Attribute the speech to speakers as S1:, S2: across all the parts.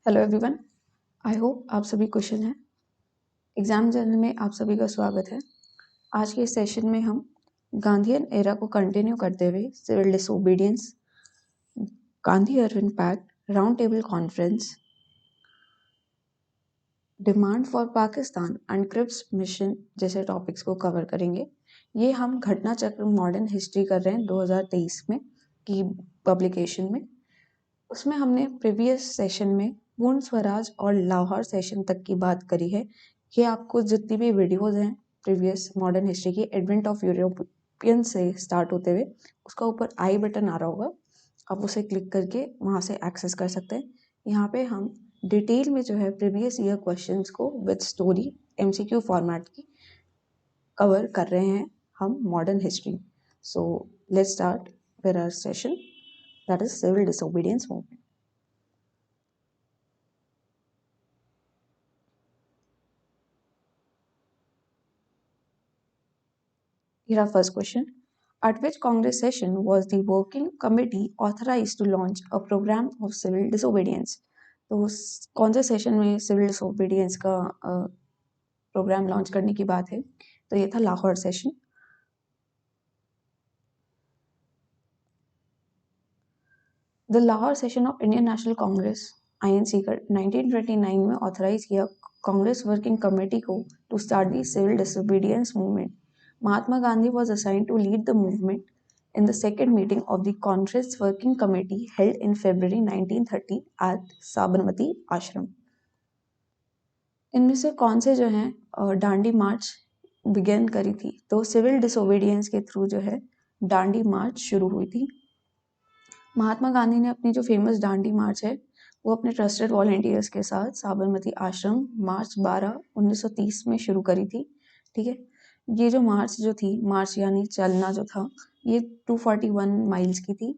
S1: Hello everyone. I hope आप सभी कुशल हैं। एग्जाम जर्नल में आप सभी का स्वागत है। आज के इस सेशन में हम गांधीयन एरा को कंटिन्यू करते हुए civil disobedience, Gandhi Irwin pact, round table conference, demand for Pakistan and Cripps mission जैसे टॉपिक्स को कवर करेंगे। ये हम घटना चक्र मॉडर्न हिस्ट्री कर रहे हैं 2023 में की पब्लिकेशन में। उसमें हमने प्रीवियस सेशन में पूर्ण स्वराज और लाहौर सेशन तक की बात करी है। ये आपको जितनी भी वीडियोस हैं प्रीवियस मॉडर्न हिस्ट्री की एडवेंट ऑफ यूरोपियन से स्टार्ट होते हुए, उसका ऊपर आई बटन आ रहा होगा, आप उसे क्लिक करके वहाँ से एक्सेस कर सकते हैं। यहाँ पे हम डिटेल में जो है प्रीवियस ईयर क्वेश्चंस को विद स्टोरी एमसीक्यू फॉर्मेट की कवर कर रहे हैं हम modern history. So let's start with our session, that is civil disobedience movement. Here our first question. At which Congress session was the working committee authorized to launch a program of civil disobedience? तो कौन से session में civil disobedience का program launch करने की बात है? तो ये था Lahore session. The Lahore session of Indian National Congress INC का 1929 में ऑथराइज किया कांग्रेस वर्किंग कमेटी को to start the civil disobedience movement. Mahatma Gandhi was assigned to lead the movement in the second meeting of the Congress Working Committee held in February 1930 at Sabarmati Ashram. इनमें से कौन से जो हैं डांडी मार्च begin करी थी? तो सिविल डिसोबीडियंस के थ्रू जो है डांडी मार्च शुरू हुई थी। महात्मा गांधी ने अपनी जो फेमस डांडी मार्च है वो अपने ट्रस्टेड वॉलेंटियर्स के साथ साबरमती आश्रम मार्च 12 1930 में शुरू करी थी। ठीक है, ये जो मार्च जो थी, मार्च यानी चलना जो था, ये 241 माइल्स की थी।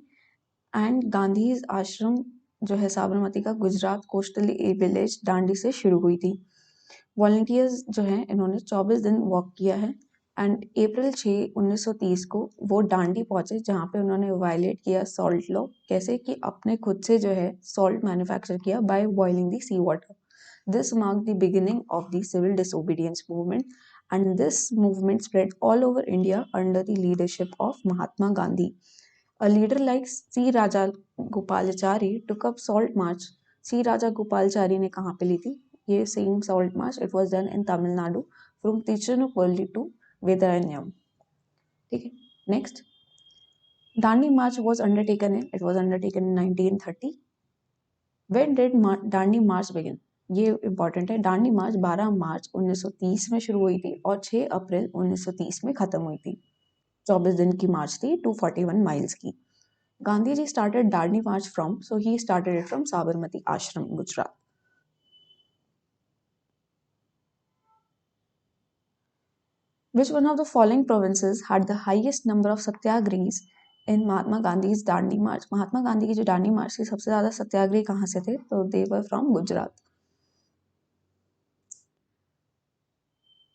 S1: एंड गांधी आश्रम जो है साबरमती का गुजरात कोस्टल विलेज डांडी से शुरू हुई थी। वॉलंटियर्स जो हैं इन्होंने 24 दिन वॉक किया है एंड अप्रैल 6 1930 को वो डांडी पहुंचे, जहाँ पे उन्होंने वायलेट किया सॉल्ट लॉ। कैसे कि अपने खुद से जो है सॉल्ट मैन्युफैक्चर किया by boiling the sea water. This mark the beginning of the civil disobedience movement and this movement spread all over India under the leadership of Mahatma Gandhi. A leader like C. Raja Gopalachari took up salt march. C. Raja Gopalachari ने कहाँ पे ली थी ये same salt march? It was done in Tamil Nadu from Tiruchirappalli to Vedaranyam. ठीक है, next. Dandi March was undertaken in 1930. When did Dandi March begin? ये important है। डांडी मार्च 12 मार्च 1930 में शुरू हुई थी और 6 अप्रैल 1930 में खत्म हुई थी। 24 दिन की मार्च थी, 241 माइल्स की। Gandhi ji started Dandi march from, so he started it from Sabarmati Ashram, Gujarat. Which one of the following provinces had the highest number of satyagrahis in Mahatma Gandhi डांडी मार्च? महात्मा गांधी की जो डांडी मार्च थी, सबसे ज्यादा सत्याग्रही कहाँ से थे? तो they were from Gujarat.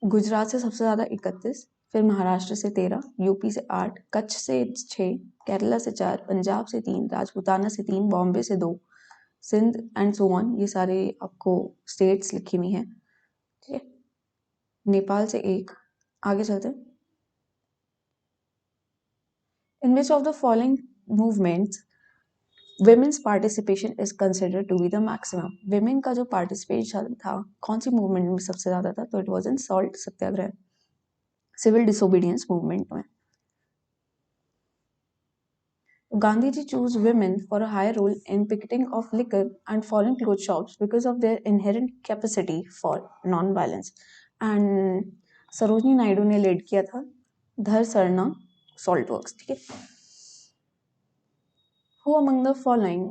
S1: Gujarat से सबसे ज़्यादा 31, फिर महाराष्ट्र से 13, यूपी से 8, कच्छ से 6, केरला से 4, पंजाब से 3, राजपूताना से 3, बॉम्बे से 2, सिंध एंड सो ऑन, ये सारे आपको स्टेट्स लिखी हुई हैं। ठीक है, नेपाल से 1। आगे चलते हैं। In which of the following movements women's participation is considered to be the maximum? Women का जो पार्टिसिपेशन था कौन सी मूवमेंट में सबसे ज्यादा था? तो it was in salt satyagraha, civil disobedience movement में। Gandhiji chose women for a higher role in picketing of liquor and foreign clothes shops because of their inherent capacity for non-violence. And Sarojini Naidu ने lead किया था धर Sarna salt works. ठीक है, Who among the following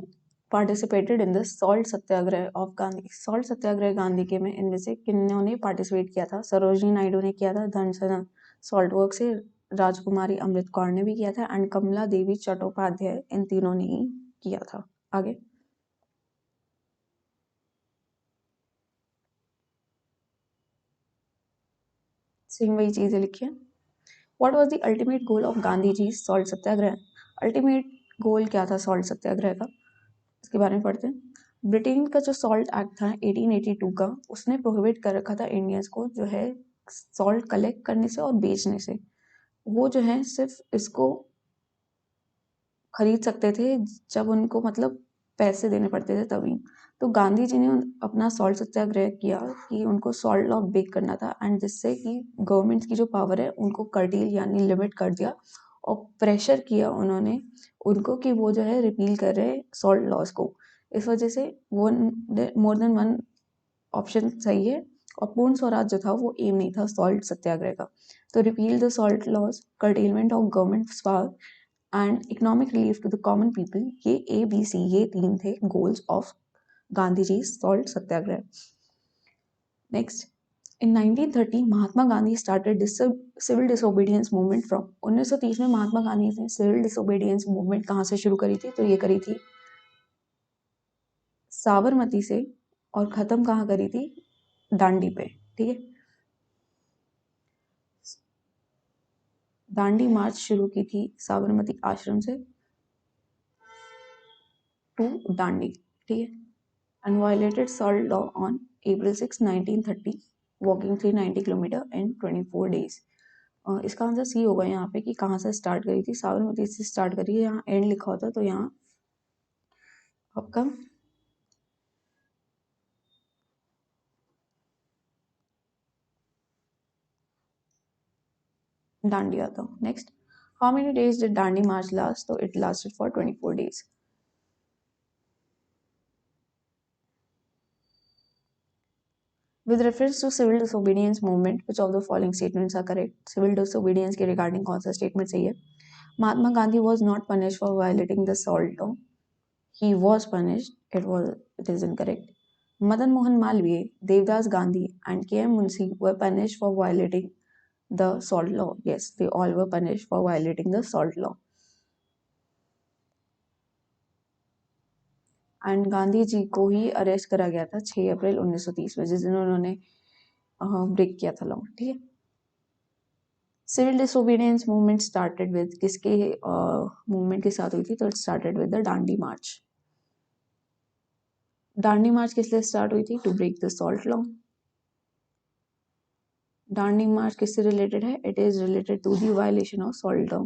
S1: participated in the salt satyagraha of Gandhi? Salt satyagraha Gandhi के में इनमें से किन्होंने पार्टिसिपेट किया था? सरोजनी नायडू ने किया था, धर सरना सॉल्ट वर्क से राजकुमारी अमृत कौर ने भी किया था एंड कमला देवी चट्टोपाध्याय, इन तीनों ने ही किया था। आगे सेम वही चीजें लिखी है। What was the ultimate goal of Gandhi ji salt satyagraha? Ultimate goal क्या था सॉल्ट सत्याग्रह का, इसके बारे में पढ़ते हैं। ब्रिटेन का जो सॉल्ट एक्ट था 1882 का, उसने प्रोहिबिट कर रखा था इंडियंस को जो है सॉल्ट कलेक्ट करने से और बेचने से। वो जो है सिर्फ इसको खरीद सकते थे जब उनको मतलब पैसे देने पड़ते थे तभी। तो गांधी जी ने अपना सॉल्ट सत्याग्रह किया कि उनको सॉल्ट लॉ ब्रेक करना था, एंड जिससे कि गवर्नमेंट की जो पावर है उनको कर्टेल यानी लिमिट कर दिया, और प्रेशर किया उन्होंने उनको कि वो जो है रिपील कर रहे सॉल्ट लॉज को। इस वजह से वो मोर देन वन ऑप्शन सही है, और पूर्ण स्वराज जो था वो एम नहीं था सॉल्ट सत्याग्रह का। तो repeal the salt laws, curtailment of government power and economic relief to the common people, ये ABC, ये 3 थे goals of Gandhi ji salt satyagraha. Next, in 1930 Mahatma Gandhi started civil disobedience movement from. 1930 में महात्मा गांधी ने सिविल डिसोबीडियंस मूवमेंट कहाँ से शुरू करी थी? तो ये करी थी साबरमती से, और खत्म कहाँ करी थी? दांडी पे। ठीक है, दांडी मार्च शुरू की थी साबरमती आश्रम से टू दांडी। ठीक है, and violated salt law on April 6, 1930, walking 390 kilometre in 24 days। इसका आंसर सी होगा यहाँ पे कि कहाँ से स्टार्ट करी थी, साबरमती से स्टार्ट करी है, यहाँ एंड लिखा होता तो यहाँ आपका दांडी आता। Next, how many days did Dandi march last? तो it lasted for 24 days। With reference to civil disobedience movement, which of the following statements are correct? Civil disobedience के regarding कौन सा statement सही है? Mahatma Gandhi was not punished for violating the salt law. He was punished. It is incorrect. Madan Mohan Malviya, Devdas Gandhi, and K.M. Munshi were punished for violating the salt law. Yes, they all were punished for violating the salt law. And Gandhi ji को ही arrest करा गया था 6 अप्रैल 1930 में, जिस दिन उन्होंने break किया था लॉ। ठीक है, civil disobedience movement started with, किसके मूवमेंट के साथ हुई थी? तो it started with the Dandi march. Dandi march किस लिए स्टार्ट हुई थी? To break the salt law. Dandi march किससे रिलेटेड है? It is related to the violation of salt law.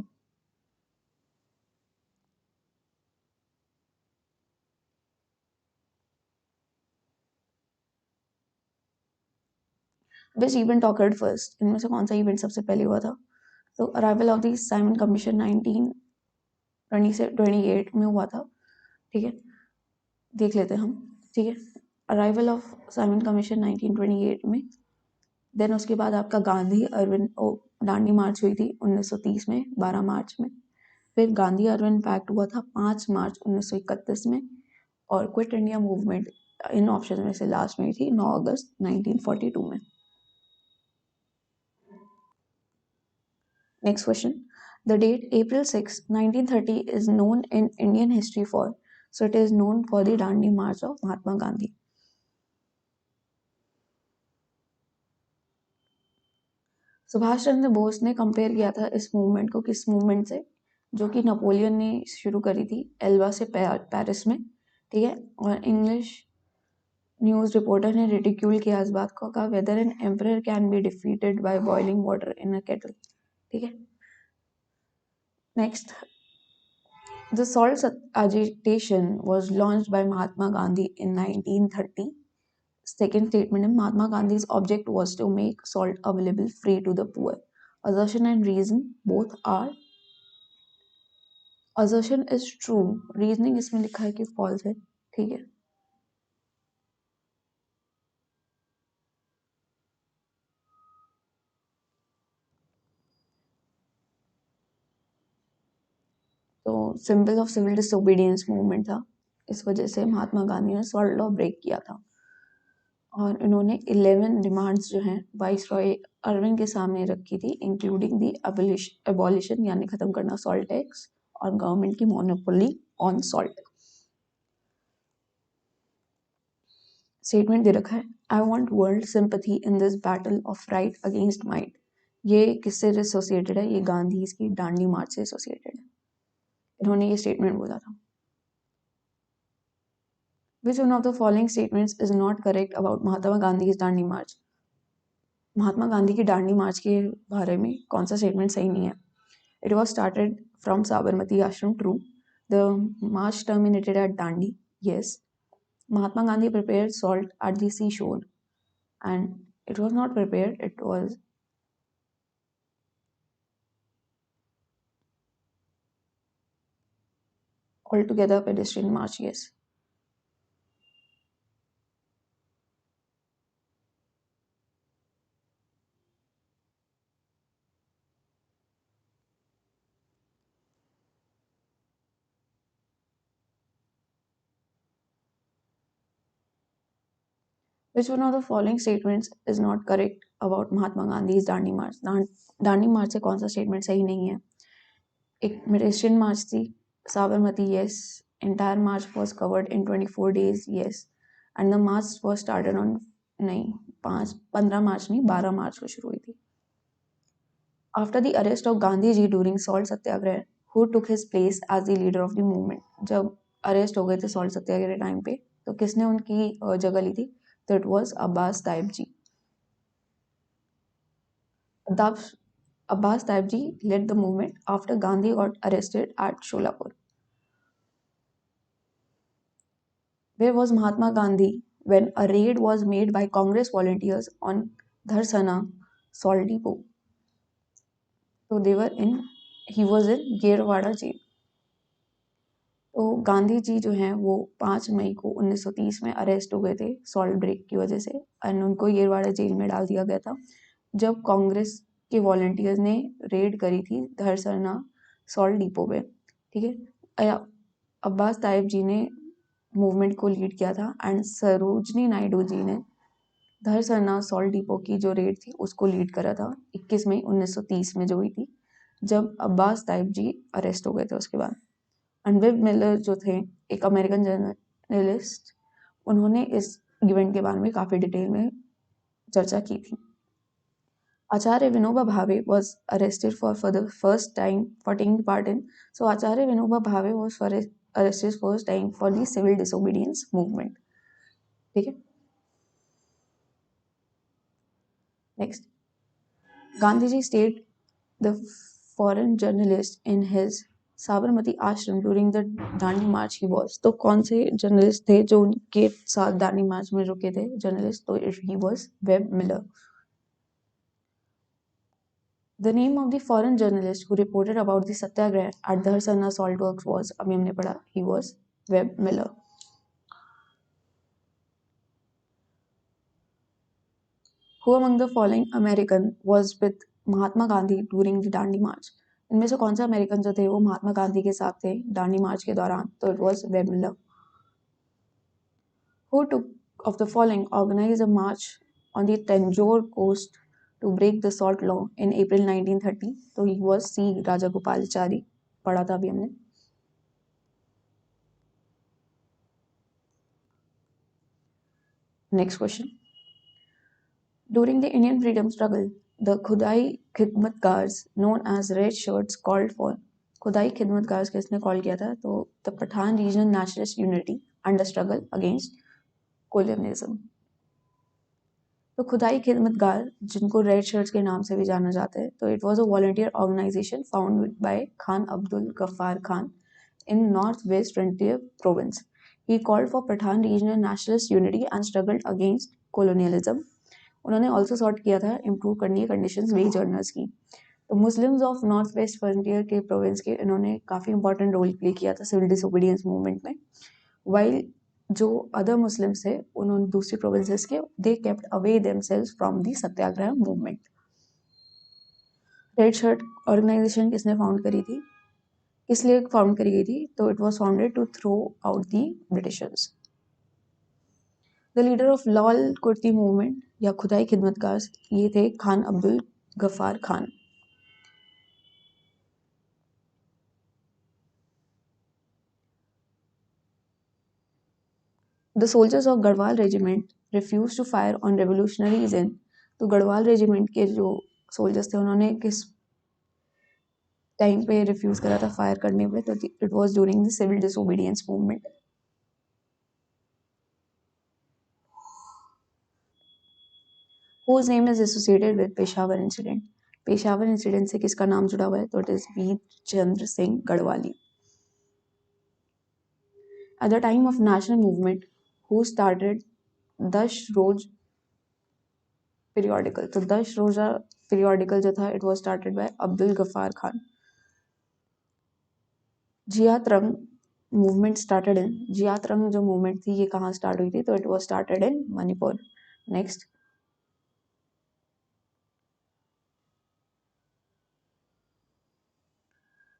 S1: Which event occurred first? इनमें से कौन सा इवेंट सबसे पहले हुआ था? तो arrival of the Simon commission 1928 में हुआ था। ठीक है, देख लेते हैं हम। ठीक है, अराइवल ऑफ साइमन कमीशन 1928 में। देन उसके बाद आपका गांधी अरविंद दांडी मार्च हुई थी 1930 में 12 मार्च में। फिर गांधी अरविंद पैक्ट हुआ था 5 मार्च 1931 में। और क्विट इंडिया मूवमेंट इन ऑप्शन में से लास्ट में थी 9 अगस्त 1942 में। Next question, the date April 6, 1930 is known in Indian history for, so it is known for the Dandi March of Mahatma Gandhi। Subhash Chandra Bose ने कंपेयर किया था इस मूवमेंट को किस मूवमेंट से? जो कि नेपोलियन ने शुरू करी थी एल्बा से पेरिस में। ठीक है, और इंग्लिश न्यूज रिपोर्टर ने रिडिक्यूल किया इस बात को, कहा whether an emperor can be defeated by boiling water in a kettle. ठीक है, next, the salt agitation was launched by Mahatma Gandhi in 1930। Second statement है, Mahatma Gandhi's object was to make salt available free to the poor। Assertion and reason both are, assertion is true, reasoning इसमें लिखा है कि false है। ठीक है, तो symbol of civil disobedience movement था, इस वजह से महात्मा गांधी ने सॉल्ट लॉ ब्रेक किया था। और इन्होंने 11 डिमांड्स जो हैं वाइस रॉय अरविंद के सामने रखी थी, इंक्लूडिंग दी एबॉलिशन यानी खत्म करना सॉल्ट टैक्स, और गवर्नमेंट की मोनोपोली ऑन सॉल्ट। स्टेटमेंट दे रखा है, I want world sympathy in this battle of right against might. ये किससे एसोसिएटेड है? ये गांधी की दांडी मार्च से एसोसिएटेड है। इन्होंने ये स्टेटमेंट बोला था। Which one of the following statements is not correct about Mahatma Gandhi's Dandi March? Mahatma Gandhi की दांडी मार्च के बारे में कौन सा स्टेटमेंट सही नहीं है? It was started from Sabarmati Ashram, true. The march terminated at Dandi, yes. Mahatma Gandhi prepared salt at the seashore, and it was not prepared, it was altogether pedestrian march, yes. Which one of the following statements is not correct about Mahatma Gandhi's Dandi March? Dandi मार्च से कौन सा statement सही नहीं है? एक pedestrian march थी, Sabarmati, yes. Entire march was covered in 24 days, yes. And the march was started on नहीं 15 मार्च नहीं 12 मार्च को शुरू हुई थी. After the arrest of Gandhi ji during salt Satyagraha, who took his place as the leader of the movement? जब arrest हो गए थे सॉल्ट सत्याग्रह टाइम पे तो किसने उनकी जगह ली थी? तो it was Abbas Taib ji. Abbas Taib ji led the movement after Gandhi got arrested at Sholapur. Where was Mahatma Gandhi when a raid was made by Congress volunteers on Dharsana salt depot? So he was in Yerwada jail. तो गांधी जी जो हैं वो 5 मई को 1930 में arrest हो गए थे salt break की वजह से एंड उनको येरवाड़ा जेल में डाल दिया गया था जब कांग्रेस के वॉलंटियर्स ने रेड करी थी धरसरना सॉल्ट डिपो पे. ठीक है, अब्बास ताइब जी ने मूवमेंट को लीड किया था एंड सरोजनी नायडू जी ने धरसरना सॉल्ट डिपो की जो रेड थी उसको लीड करा था 21 मई 1930 में जो हुई थी जब अब्बास ताइब जी अरेस्ट हो गए थे उसके बाद. एंड वेब मिलर जो थे एक अमेरिकन जर्नलिस्ट, उन्होंने इस इवेंट के बारे में काफ़ी डिटेल में चर्चा की थी. आचार्य Vinoba Bhave was arrested for the first time for taking part in. So Acharya Vinoba Bhave was arrested first time for the civil disobedience movement. ठीक है. Next, Gandhiji stayed the foreign journalist in his Sabarmati आश्रम during the Dandi March he was. तो कौन से journalist थे जो उनके साथ दांडी मार्च में रुके थे जर्नलिस्ट? तो he was web Miller. The name of the foreign journalist who reported about the satyagraha at the Harsana salt works was, अभी हमने पढ़ा, he was Webb Miller. Who among the following American was with Mahatma Gandhi during the Dandi March? इनमें से कौन सा American जो थे वो महात्मा गांधी के साथ थे दांडी मार्च के दौरान? तो it was Webb Miller. Who took of the following organized a march on the Tanjore coast to break the salt law in April 1930? तो he was C. Rajagopalachari. पढ़ा था अभी हमने. Next question. During the Indian freedom struggle, the Khudai Khidmatgars, known as Red Shirts, called for खुदाई खिदमतगार किसने call किया था? तो the Pathan regional nationalist unity and the struggle against colonialism. तो खुदाई खिदमतगार जिनको रेड शर्ट्स के नाम से भी जाना जाता है, तो it was a volunteer organisation founded by Khan Abdul Ghaffar Khan in northwest frontier province. He called for Pathan regional nationalist unity and struggled against colonialism. उन्होंने ऑल्सो सॉर्ट किया था इम्प्रूव करनी है कंडीशंस वेज अर्नर्स की. तो Muslims of north west frontier के province के इन्होंने काफ़ी इंपॉर्टेंट रोल प्ले किया था सिविल डिसोबीडियंस मूवमेंट में. वाइल जो अदर मुस्लिम्स थे उन्होंने दूसरी प्रोविंसेस के they kept away themselves from the satyagraha movement. Red shirt organisation किसने फाउंड करी थी? किस लिए फाउंड करी गई थी? तो it was founded to throw out the Britishers. The leader of Lal Kurti movement या खुदाई खिदमतगार ये थे Khan Abdul Ghaffar Khan. The soldiers of Garhwal regiment refuse to fire on revolutionaries in. तो गढ़वाल रेजिमेंट के जो सोल्जर्स थे उन्होंने किस टाइम पे रिफ्यूज करा था फायर करने पे? तो it was during the civil disobedience movement. whose name is associated with Peshawar incident. Peshawar incident से किसका नाम जुड़ा हुआ है? तो it is Veer Chandra Singh Garhwali. At the time of national movement, who started दश रोज periodical? तो दश रोजा periodical जो था, it was started by Abdul Ghaffar Khan. जियात रंग मूवमेंट स्टार्टेड इन, जियात रंग जो मूवमेंट थी ये कहाँ स्टार्ट हुई थी? तो it was started in Manipur. Next,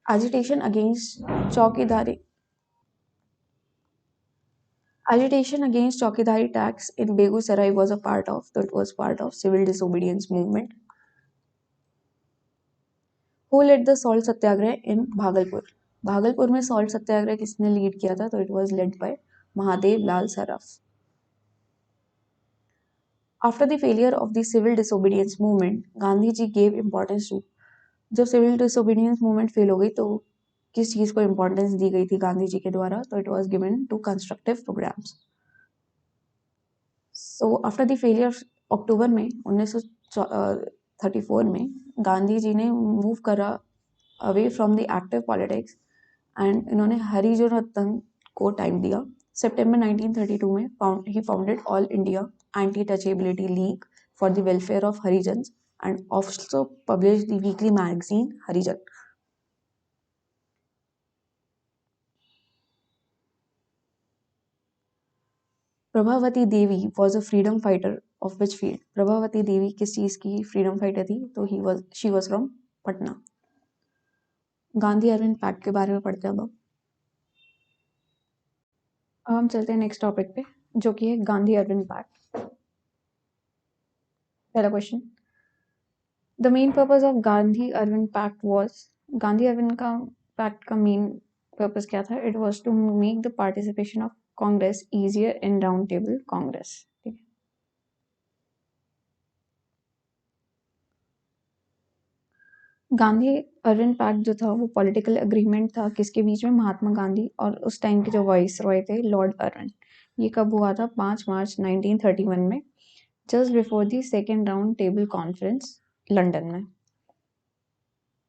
S1: agitation against Chaukidari. Agitation against Chaukidari tax in Begusarai was a part of, so it was part of civil disobedience movement. Who led the salt satyagrah in Bhagalpur? Bhagalpur में salt satyagraha किसने lead किया था? तो it was led by Mahadev Lal Saraf. After the failure of the civil disobedience movement, Gandhi ji gave importance to. जब civil disobedience movement fail हो गई तो किस चीज को इम्पोर्टेंस दी गई थी गांधी जी के द्वारा? तो it was given to constructive programs. So after the failure, अक्टूबर में 1934 में गांधी जी ने मूव करा away from the active politics and इन्होंने हरिजन रत्न को टाइम दिया. सितंबर 1932 में ही founded All India anti touchability league for the welfare of Harijan and also publish the weekly magazine Harijan. Prabhavati Devi was a freedom fighter of which field? Prabhavati Devi किस चीज की फ्रीडम फाइटर थी? तो she was from Patna. Gandhi Irwin pact के बारे में पढ़ते हैं अब हम चलते हैं नेक्स्ट टॉपिक पे, जो कि है गांधी अरविंद पैक्ट. पहला question, the main purpose of Gandhi Irwin pact was. Gandhi Irwin का पैक्ट का मेन पर्पस क्या था? It was to make the participation of Congress easier in round table Congress. ठीक है. गांधी अरविंद पैक्ट जो था वो पॉलिटिकल अग्रीमेंट था किसके बीच में? महात्मा गांधी और उस टाइम के जो वाइस रॉय थे लॉर्ड अर्विन. ये कब हुआ था? 5 मार्च 1931 में, just before the second round table conference London में.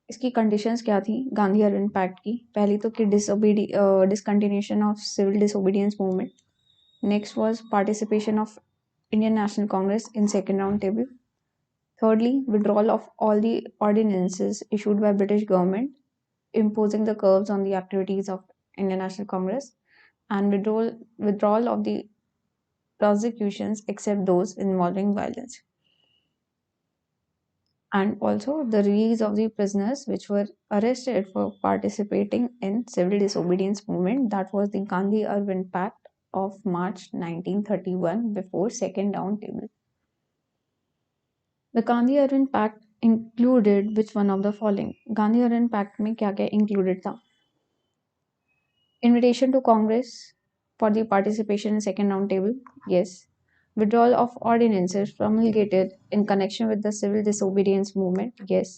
S1: इसकी कंडीशंस क्या थी गांधी अरविंद पैक्ट की? पहली तो कि discontinuation of civil disobedience movement. Next was participation of Indian National Congress in second round table. Thirdly, withdrawal of all the ordinances issued by British government imposing the curbs on the activities of Indian National Congress, and withdrawal of the prosecutions except those involving violence, and also the release of the prisoners which were arrested for participating in civil disobedience movement. That was the Gandhi Irwin Pact of March 1931 before second round table. The Gandhi Irwin Pact included which one of the following? Gandhi Irwin Pact में क्या क्या included था? Invitation to Congress for the participation in second round table, yes. Withdrawal of ordinances promulgated in connection with the civil disobedience movement, yes.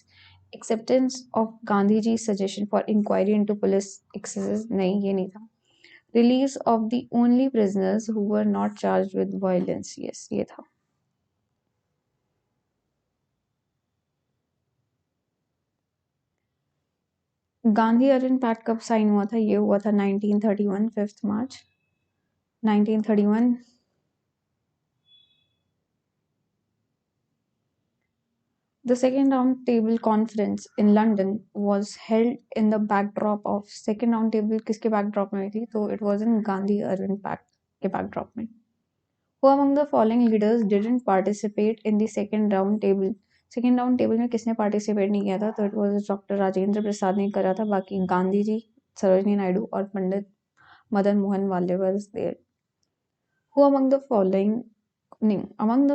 S1: Acceptance of Gandhiji's suggestion for inquiry into police excesses, नहीं ये नहीं था. Release of the only prisoners who were not charged with violence, yes ये था. Gandhi Irwin pact कब sign हुआ था? ये हुआ था 1931 5 March 1931. The second round table conference in London was held in the backdrop of second round table किसके backdrop में हुई थी? तो it was in Gandhi Irwin pact के backdrop में. Who among the following leaders didn't participate in the second round table? Second round table में किसने participate नहीं किया था? तो it was doctor Rajendra Prasad ने करा था. बाकी गांधी जी, सरोजनी नायडू और Pandit Madan Mohan Malviya was there. Who among the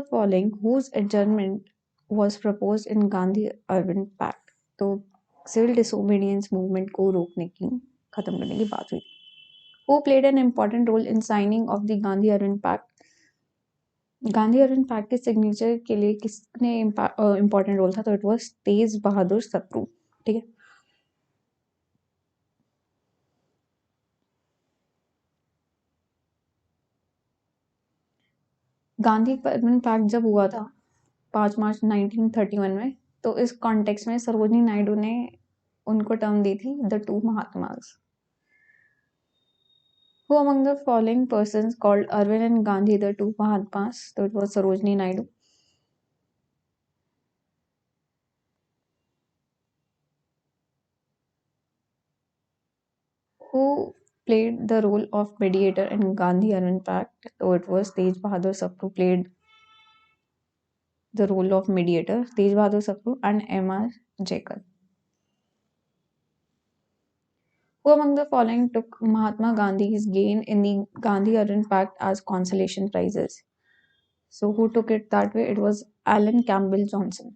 S1: following whose adjournment was proposed in Gandhi Irwin Pact? तो सिविल डिसोबीडियंस मूवमेंट को रोकने की, खत्म करने की बात हुई. Who played an important role in signing of the Gandhi Irwin Pact? Gandhi Irwin pact के सिग्नेचर के लिए किसने इंपॉर्टेंट रोल था? तो इट वाज तेज बहादुर सप्रू. ठीक है. गांधी अरविंद पैक्ट जब हुआ था 5 मार्च 1931 में। तो इस कॉन्टेक्स्ट में सरोजिनी नायडू ने उनको टर्म दी थी the two Mahatmas. Who among the following persons called Arvind and Gandhi the two Mahatmas? So it was Sarojini Naidu. Who played the role of mediator in Gandhi Arvind Pact? So it was Tej Bahadur Sapru played the role of mediator, Tej Bahadur Sapru and M.R. Jaikal. Who among the following took Mahatma Gandhi's gain in the Gandhi Arvind Pact as consolation prizes? So who took it that way? It was Alan Campbell Johnson.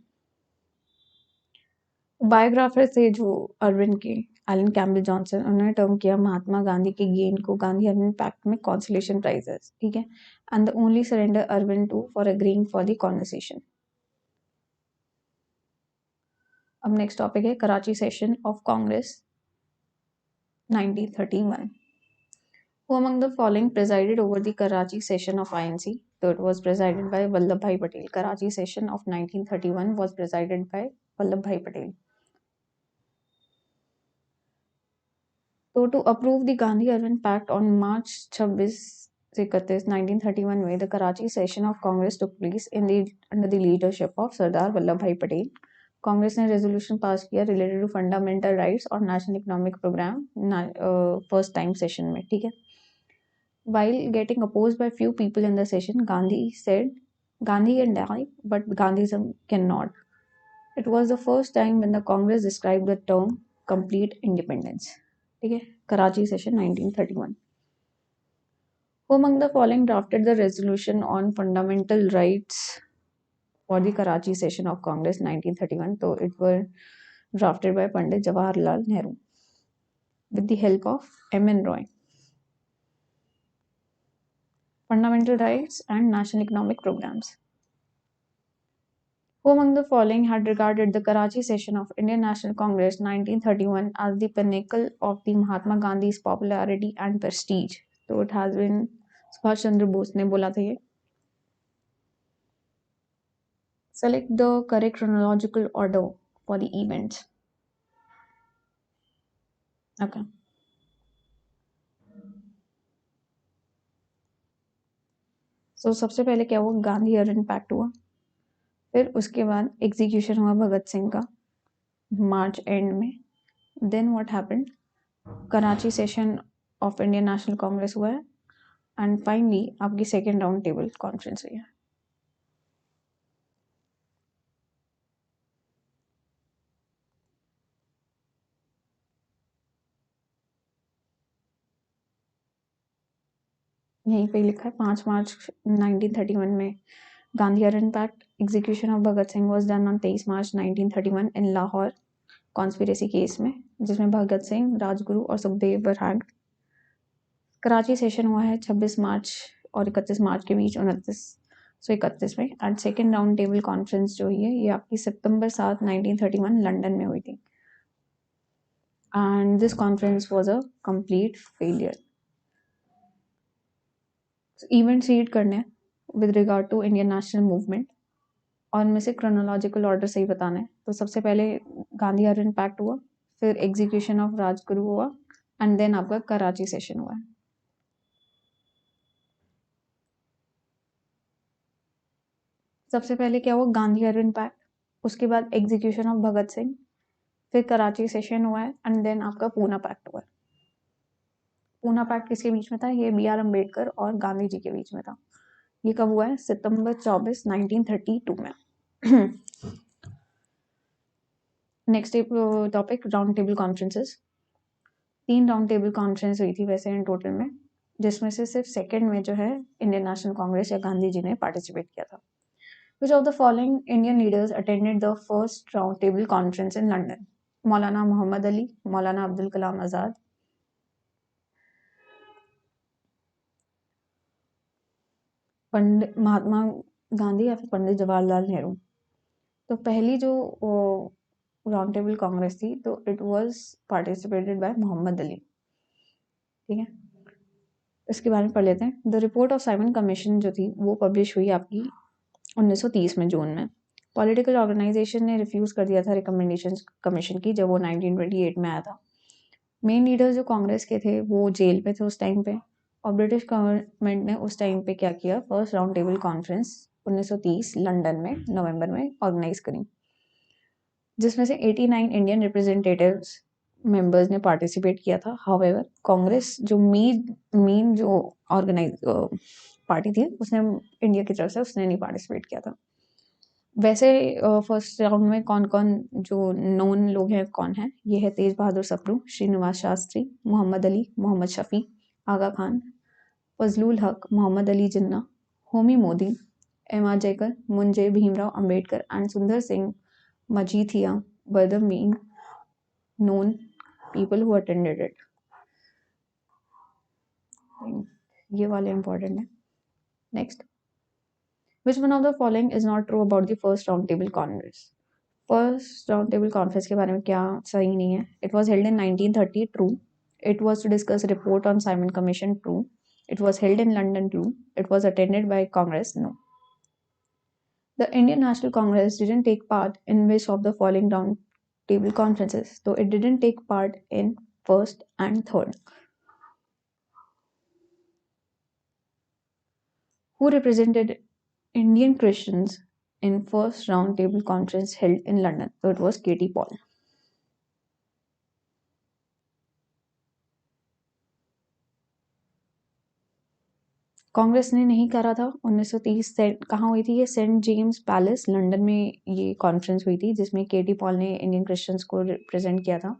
S1: Biographer थे जो Irwin के, Alan Campbell Johnson, उन्होंने term किया महात्मा गांधी के gain को Gandhi Irwin pact में consolation prizes, ठीक है, and the only surrender Irwin to for agreeing for the conversation. अब नेक्स्ट टॉपिक है Karachi session of Congress 1931. Who among the following presided over the Karachi session of INC? So it was presided by Vallabhbhai Patel. Karachi session of 1931 was presided by Vallabhbhai Patel. So to approve the Gandhi Arvind Pact on March 26 से 31 1931 में the Karachi session of Congress took place under the leadership of Sardar Vallabhbhai Patel. Congress ने resolution pass किया related to fundamental rights और national economic programme first time session में, ठीक है। While getting opposed by few people in the session, Gandhi said, Gandhi can die, but Gandhism cannot. It was the first time when the Congress described the term complete independence. ठीक है, Karachi session 1931. Who among the following drafted the resolution on fundamental rights for the Karachi session of Congress 1931? So it were drafted by Pandit Jawaharlal Nehru with the help of M.N. Roy. Fundamental rights and national economic programs. Who among the following had regarded the Karachi session of Indian National Congress 1931 as the pinnacle of the Mahatma Gandhi's popularity and prestige? So it has been Subhash Chandra Bose ने बोला था ये. Select the correct chronological order for the events. Okay. So सबसे पहले क्या हुआ, Gandhi Irwin pact हुआ, फिर उसके बाद एग्जीक्यूशन हुआ भगत सिंह का मार्च एंड में. Then what happened, Karachi session of Indian National Congress हुआ है, एंड फाइनली आपकी सेकेंड राउंड टेबल कॉन्फ्रेंस हुई है. यहीं पे लिखा है 5 मार्च 1931 में Gandhi Irwin pact. Execution of Bhagat Singh was done on 23 March 1931 in Lahore conspiracy case में, जिसमें भगत सिंह, राजगुरु और Sukhdev were hanged. Karachi session हुआ है 26 मार्च और 31 मार्च के बीच 1931 में, and second round table conference जो हुई है ये आपकी सितंबर 7 1931 लंदन में हुई थी, and this conference was a complete failure. Events read करने with regard to Indian national movement और इनमें से क्रोनोलॉजिकल ऑर्डर से ही बताना है. तो सबसे पहले गांधी अरविंद पैक्ट हुआ, फिर एग्जीक्यूशन ऑफ राजगुरु हुआ, एंड देन आपका कराची सेशन हुआ है. सबसे पहले क्या हुआ, गांधी अरविंद पैक्ट, उसके बाद एग्जीक्यूशन ऑफ भगत सिंह, फिर कराची सेशन हुआ है, एंड देन आपका पूना पैक्ट हुआ है. पूना पैक्ट किसके बीच में था, ये B.R. अम्बेडकर और गांधी जी के बीच में था. ये कब हुआ है, सितंबर 24 1932 में. Next topic round table conferences. 3 round table conference हुई थी वैसे इन टोटल में, जिसमें से सिर्फ सेकंड में जो है इंडियन नेशनल कांग्रेस या गांधी जी ने पार्टिसिपेट किया था. Which of the following Indian leaders attended the first round table conference in London? मौलाना मोहम्मद अली, मौलाना अब्दुल कलाम आजाद, पंडित महात्मा गांधी या फिर पंडित जवाहरलाल नेहरू. तो पहली जो राउंड टेबल कांग्रेस थी तो it was participated by Mohammad Ali, ठीक है. इसके बारे में पढ़ लेते हैं. The report of Simon Commission जो थी वो पब्लिश हुई आपकी 1930 में जून में. पॉलिटिकल ऑर्गेनाइजेशन ने रिफ्यूज़ कर दिया था रिकमेंडेशन कमीशन की जब वो 1928 में आया था। मेन लीडर जो कांग्रेस के थे वो जेल पे थे उस टाइम पे, और ब्रिटिश गवर्नमेंट ने उस टाइम पे क्या किया, first round table conference 1930 London में नवंबर में ऑर्गेनाइज करी, जिसमें से 89 इंडियन रिप्रेजेंटेटिव्स मेंबर्स ने पार्टिसिपेट किया था। हाउएवर कांग्रेस जो मेन जो ऑर्गेनाइज पार्टी थी उसने इंडिया की तरफ से उसने नहीं पार्टिसिपेट किया था। वैसे फर्स्ट राउंड में कौन कौन जो नोन लोग हैं कौन है, ये है तेज बहादुर सप्रू, श्रीनिवास शास्त्री, मोहम्मद अली, मोहम्मद शफी, आगा खान, फजलुल हक, मोहम्मद अली जिन्ना, होमी मोदी, M.R. जयकर, मुंजे भीमराव अंबेडकर एंड सुंदर Singh Majithia were the main known people who attended it. ये वाले important है। Next, which one of the following is not true about the first roundtable conference? First roundtable conference के बारे में क्या सही नहीं है? It was held in 1930, true. It was to discuss a report on Simon Commission, true. It was held in London, true. It was attended by Congress, no. The Indian National Congress didn't take part in which of the following round table conferences, though it didn't take part in first and third. Who represented Indian Christians in first round table conference held in London? So it was Katie Paul. Congress ने नहीं करा था 1930 से, कहाँ हुई थी ये, Saint James palace London में ये कॉन्फ्रेंस हुई थी जिसमें केटी पॉल ने इंडियन क्रिश्चियंस को रिप्रेजेंट किया था,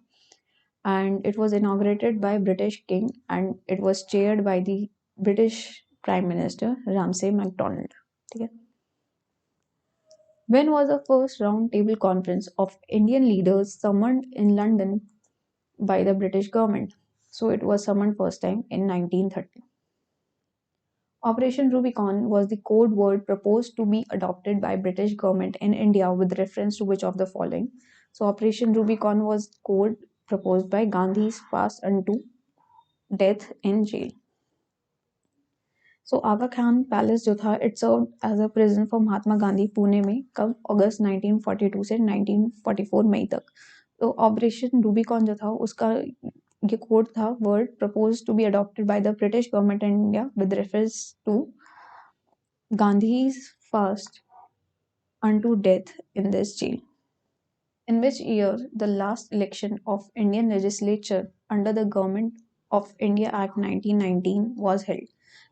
S1: and it was inaugurated by British king and it was chaired by the British prime minister Ramsay McDonald. ठीक है। When was the first round table conference of Indian leaders summoned in London by the British government? So it was summoned first time in 1930. Operation Rubicon was the code word proposed to be adopted by British government in India with reference to which of the following? So Operation Rubicon was code proposed by Gandhi's fast unto death in jail. So Aga Khan Palace जो था it served as a prison for Mahatma Gandhi Pune में कब, अगस्त 1942 से 1944 मई तक। तो operation Rubicon जो था उसका ये कोड था word proposed to be adopted by the British government in India with reference to Gandhi's fast unto death in this jail. In which year the last election of Indian legislature under the Government of India Act 1919 was held?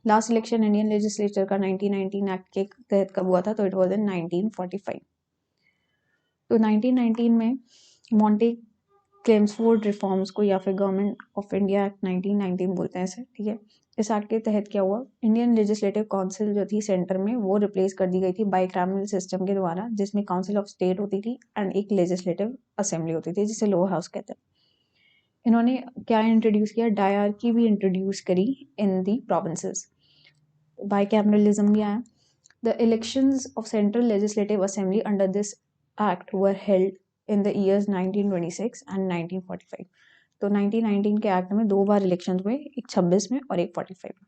S1: Last election Indian legislature का 1919 act के तहत कब हुआ था? तो it was इन 1945। तो 1919 में Monte क्लेम्सफोर्ड reforms को या फिर गवर्नमेंट ऑफ इंडिया एक्ट 1919 बोलते हैं इसे। ठीक है। इस एक्ट के तहत क्या हुआ, इंडियन लेजिस्लेटिव काउंसिल जो थी सेंटर में वो रिप्लेस कर दी गई थी बाइकैमरल सिस्टम के द्वारा, जिसमें काउंसिल ऑफ स्टेट होती थी एंड एक लेजिस्लेटिव असेंबली होती थी जिसे लोअर हाउस कहते हैं। इन्होंने क्या इंट्रोड्यूस किया, डायरकी भी इंट्रोड्यूस करी इन दी प्रोविंसेस, बाइकैमरलिज्म भी आया। The elections of central legislative assembly under this act were held in the years 1926 and 1945। तो 1919 के एक्ट में दो बार इलेक्शंस हुए, एक 26 में और एक 45 में।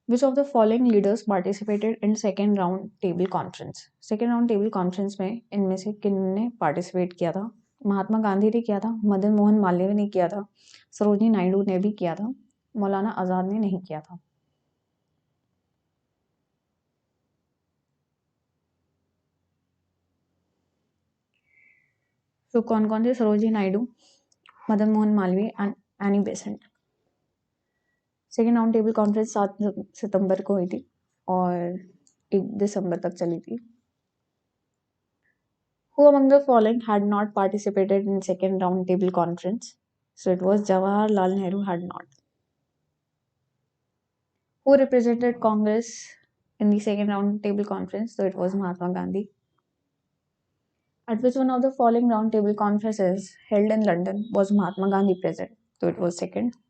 S1: Which of the following leaders participated in second round table conference? Second round table conference में इनमें से किन्ने पार्टिसिपेट किया था? महात्मा गांधी ने किया था, मदन मोहन मालवीय ने किया था, सरोजिनी नायडू ने भी किया था, मौलाना आजाद ने नहीं किया था। तो कौन कौन थे? Sarojini Naidu, Madan Mohan Malviya and Annie Besant. Second round table conference 7 सितंबर को हुई थी और 1 दिसंबर तक चली थी। Who among the following had not participated in second round table conference? So it was Jawaharlal Nehru had not. Who represented Congress in the second round table conference? So it was Mahatma Gandhi. At which one of the following round table conferences held in London was Mahatma Gandhi present? So it was second.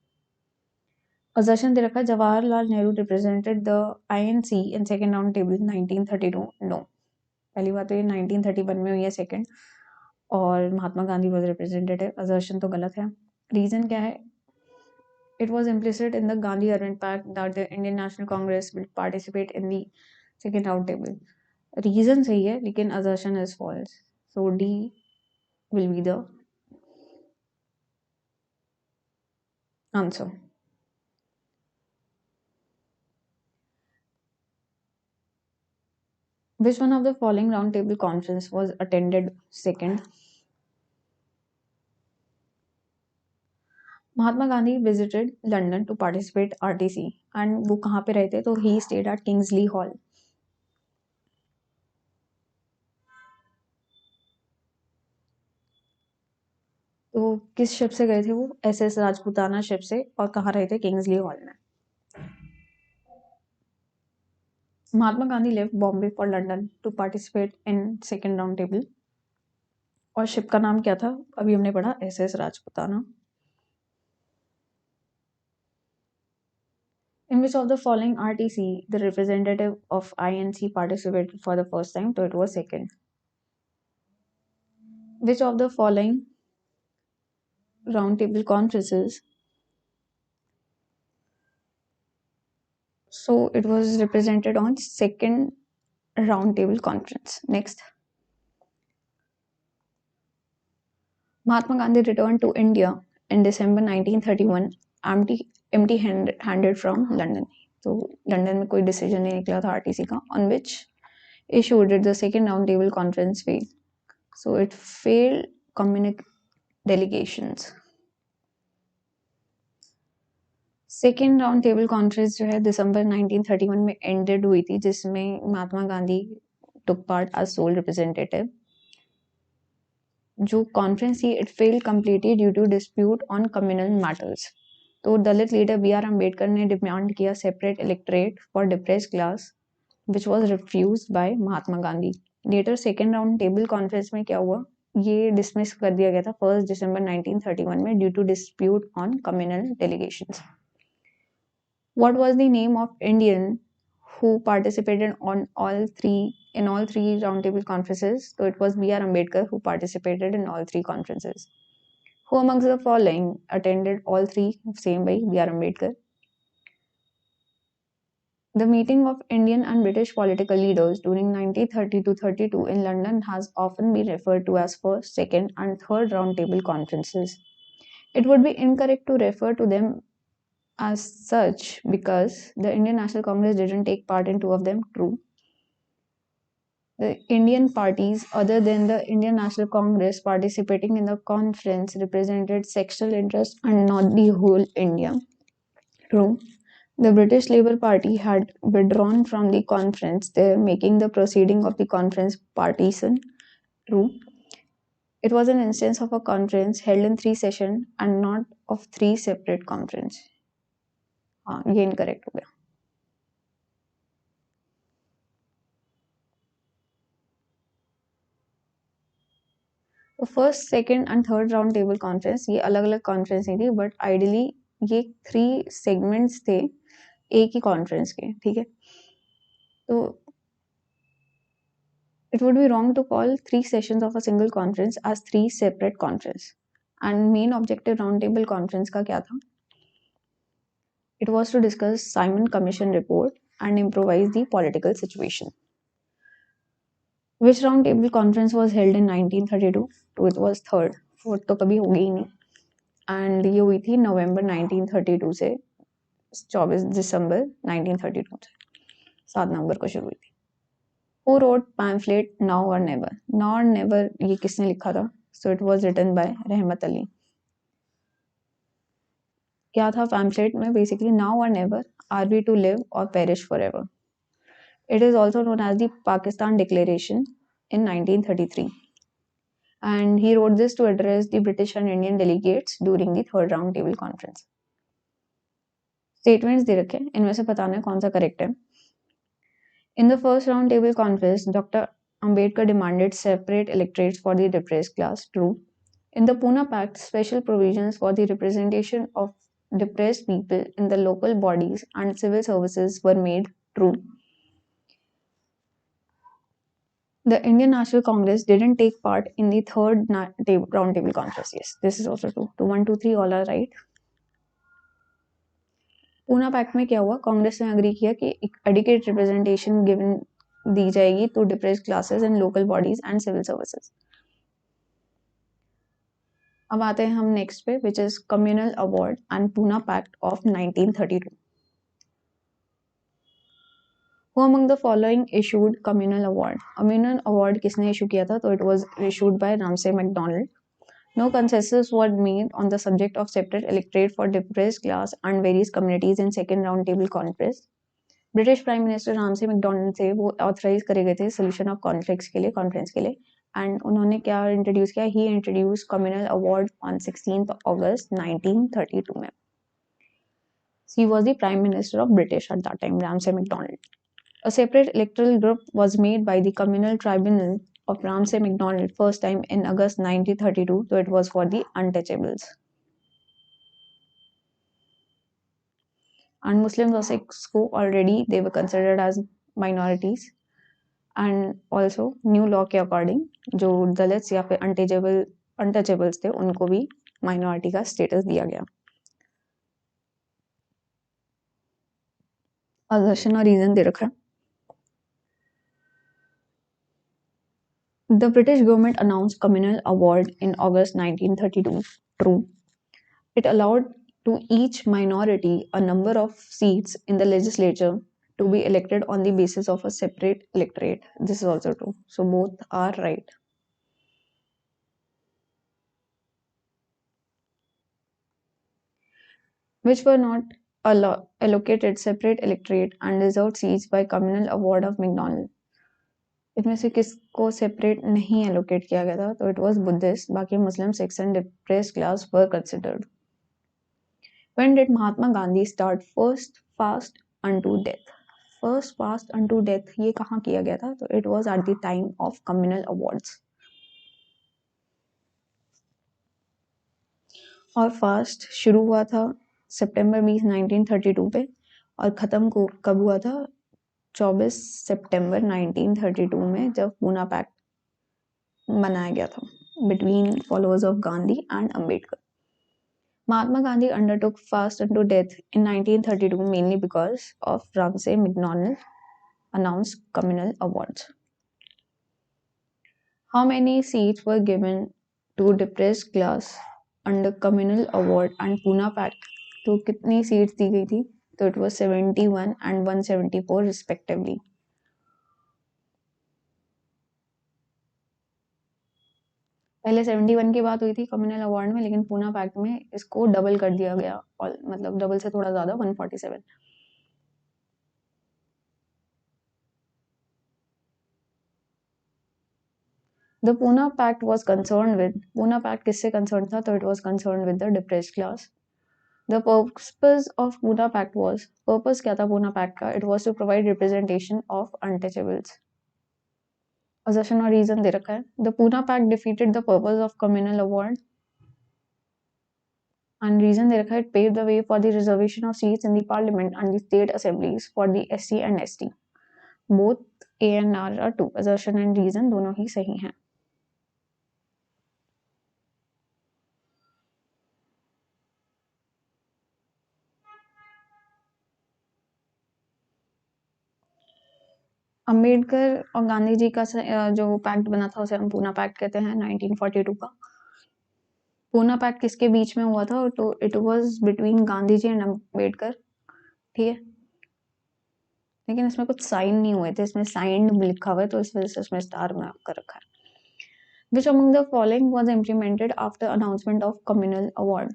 S1: Assertion दे रखा Jawaharlal Nehru represented the INC in second round table 1932. No. पहली बात तो ये 1931 में हुई है second, और Mahatma Gandhi was representative. Assertion तो गलत है। रीजन क्या है? It was implicit in the Gandhi Irwin pact that the Indian National Congress will participate in the second round table. Reason सही है लेकिन assertion is false. So D will be the answer. Which one of the following roundtable conference was attended second? Mahatma Gandhi visited London to participate RTC and वो कहाँ पे रहते तो he stayed at Kingsley Hall. तो किस ship से गए थे वो? SS राजपूताना शिप से, और कहाँ रहे थे? किंग्सली हॉल में. Mahatma Gandhi left Bombay for London to participate in second round table. और शिप का नाम क्या था? अभी हमने पढ़ा SS Rajputana. In which of the following RTC the representative of INC participated for the first time? So it was second. Which of the following round table conferences? So it was represented on second round table conference. Next. Mahatma Gandhi returned to India in December 1931 empty-handed from London. तो London में कोई decision नहीं निकला था RTC का. On which issue did the second round table conference fail? So it failed delegations. Second round table conference जो है दिसंबर 1931 में एंडेड हुई थी, जिसमें Mahatma Gandhi took part as sole representative. जो कॉन्फ्रेंस थी it failed completely due to dispute on communal matters. तो Dalit leader B R Ambedkar ने डिमांड किया separate electorate for depressed class, which was refuse by Mahatma Gandhi. Later second round table conference में क्या हुआ? ये dismiss कर दिया गया था 1 दिसंबर 1931 में due to dispute on communal delegations. What was the name of Indian who participated in all three roundtable conferences? So it was B.R. Ambedkar who participated in all three conferences. Who amongst the following attended all three? Same by B.R. Ambedkar. The meeting of Indian and British political leaders during 1930 to 32 in London has often been referred to as first, second, and third roundtable conferences. It would be incorrect to refer to them as such because the Indian National Congress didn't take part in two of them. True. The Indian parties other than the Indian National Congress participating in the conference represented sectional interest and not the whole India. True. The British Labour Party had withdrawn from the conference, there making the proceeding of the conference partisan. True. It was an instance of a conference held in 3 sessions and not of 3 separate conferences. हाँ, ये incorrect हो गया. तो first second and third round table conference ये अलग अलग conference नहीं थी, बट आइडियली ये 3 सेगमेंट्स थे एक ही कॉन्फ्रेंस के. ठीक है, तो it would be wrong to call 3 sessions of a single conference as 3 separate conferences. And main objective roundtable conference का क्या था? It was to discuss Simon Commission report and improvise the political situation. Which roundtable conference was held in 1932? So it was third. Fourth तो कभी होगी ही नहीं. And ये हुई थी नवंबर 1932 से 24 दिसंबर 1932 से 7 नवंबर को शुरू हुई थी. Who wrote pamphlet Now or Never? Now or Never ये किसने लिखा था? So it was written by रहमत अली. क्या था pamphlet में? Basically now or never, are we to live or perish forever? It is also known as the Pakistan Declaration in 1933. And he wrote this to address the British and Indian delegates during the third round table conference. Statements दे रखे हैं, इनमें से बताना है कौन सा correct है. In the first round table conference, Dr. Ambedkar demanded separate electorates for the depressed class. True. In the Pune Pact, special provisions for the representation of depressed people in the local bodies and civil services were made. True. The Indian National Congress didn't take part in the third round table conference. Yes, this is also true. 1, 2, 3 all are right. Poona pact में क्या हुआ? कांग्रेस ने agree किया कि adequate representation given दी जाएगी to depressed classes in local bodies and civil services. अब आते हैं हम नेक्स्ट पे, which is communal award and Poona pact of 1932। Who among the following issued communal award? Communal award किसने इशू किया था? तो it was issued by Ramsay MacDonald. No consensus was made on the subject of separate electorate for depressed class and various communities in second round table conference. British prime minister Ramsay McDonald से वो authorise करे गए थे solution of conflicts के लिए, conference के लिए, and उन्होंने क्या इंट्रोड्यूस किया? ही इंट्रोड्यूस कम्युनल अवार्ड ऑन 16 अगस्त 1932 में। He was the prime minister of British at that time, Ramsay McDonald. A separate electoral group was made by the communal tribunal of Ramsay MacDonald first time in August 1932, so it was for the untouchables. And Muslims or Sikhs ko already they were considered as minorities, and also new law के according जो Dalits या फिर untouchables थे उनको भी minority का status दिया गया। assertion और reason दे रखा है। The British government announced communal award in August 1932. True. It allowed to each minority a number of seats in the legislature to be elected on the basis of a separate electorate. This is also true. So both are right. Which were not allocated separate electorate and reserved seats by communal award of MacDonald. इसमें से किसको separate नहीं allocate किया गया था? तो it was Buddhist, बाकी Muslim, Sikhs and depressed class were considered. When did Mahatma Gandhi start first fast unto death? First fast unto death ये कहाँ किया गया था? तो it was at the time of communal awards. और फास्ट शुरू हुआ था सितंबर 20 1932 पे, और ख़त्म कब हुआ था? 24 सितंबर 1932 में, जब पूना पैक्ट बनाया गया था between followers of Gandhi and Ambedkar. Mahatma Gandhi undertook fast unto death in 1932 mainly because of Ramsay MacDonald announced communal awards. How many seats were given to depressed class under communal award and Pune Pact? तो कितनी seats दी गई थी? तो it was 71 and 174 respectively. पहले 71 की बात हुई थी कम्युनल अवार्ड में, लेकिन पूना पैक्ट में इसको डबल कर दिया गया, और मतलब डबल से थोड़ा ज्यादा, 147। The Pune Pact was concerned with, Pune Pact किससे concerned था? तो it was concerned with the depressed class. The purpose of Pune Pact was, purpose क्या था Pune Pact का? It was to provide representation of untouchables. Assertion और reason दे रखा है। The Pune Pact defeated the purpose of communal award. And reason दे रखा है, it paved the way for the reservation of seats in the parliament and the state assemblies for the SC and ST. Both A and R are true. Assertion and reason दोनों ही सही हैं। अंबेडकर और गांधी जी का जो pact बना था उसे हम पूना पैक्ट कहते हैं, 1942 का। पूना पैक्ट किसके बीच में हुआ था? तो it was between Gandhi ji and Ambedkar, ठीक है, लेकिन इसमें कुछ साइन नहीं हुए थे, इसमें साइंड लिखा हुआ है तो इस वजह से इसमें स्टार मार्क कर रखा है। Which among the following was implemented after announcement of communal award?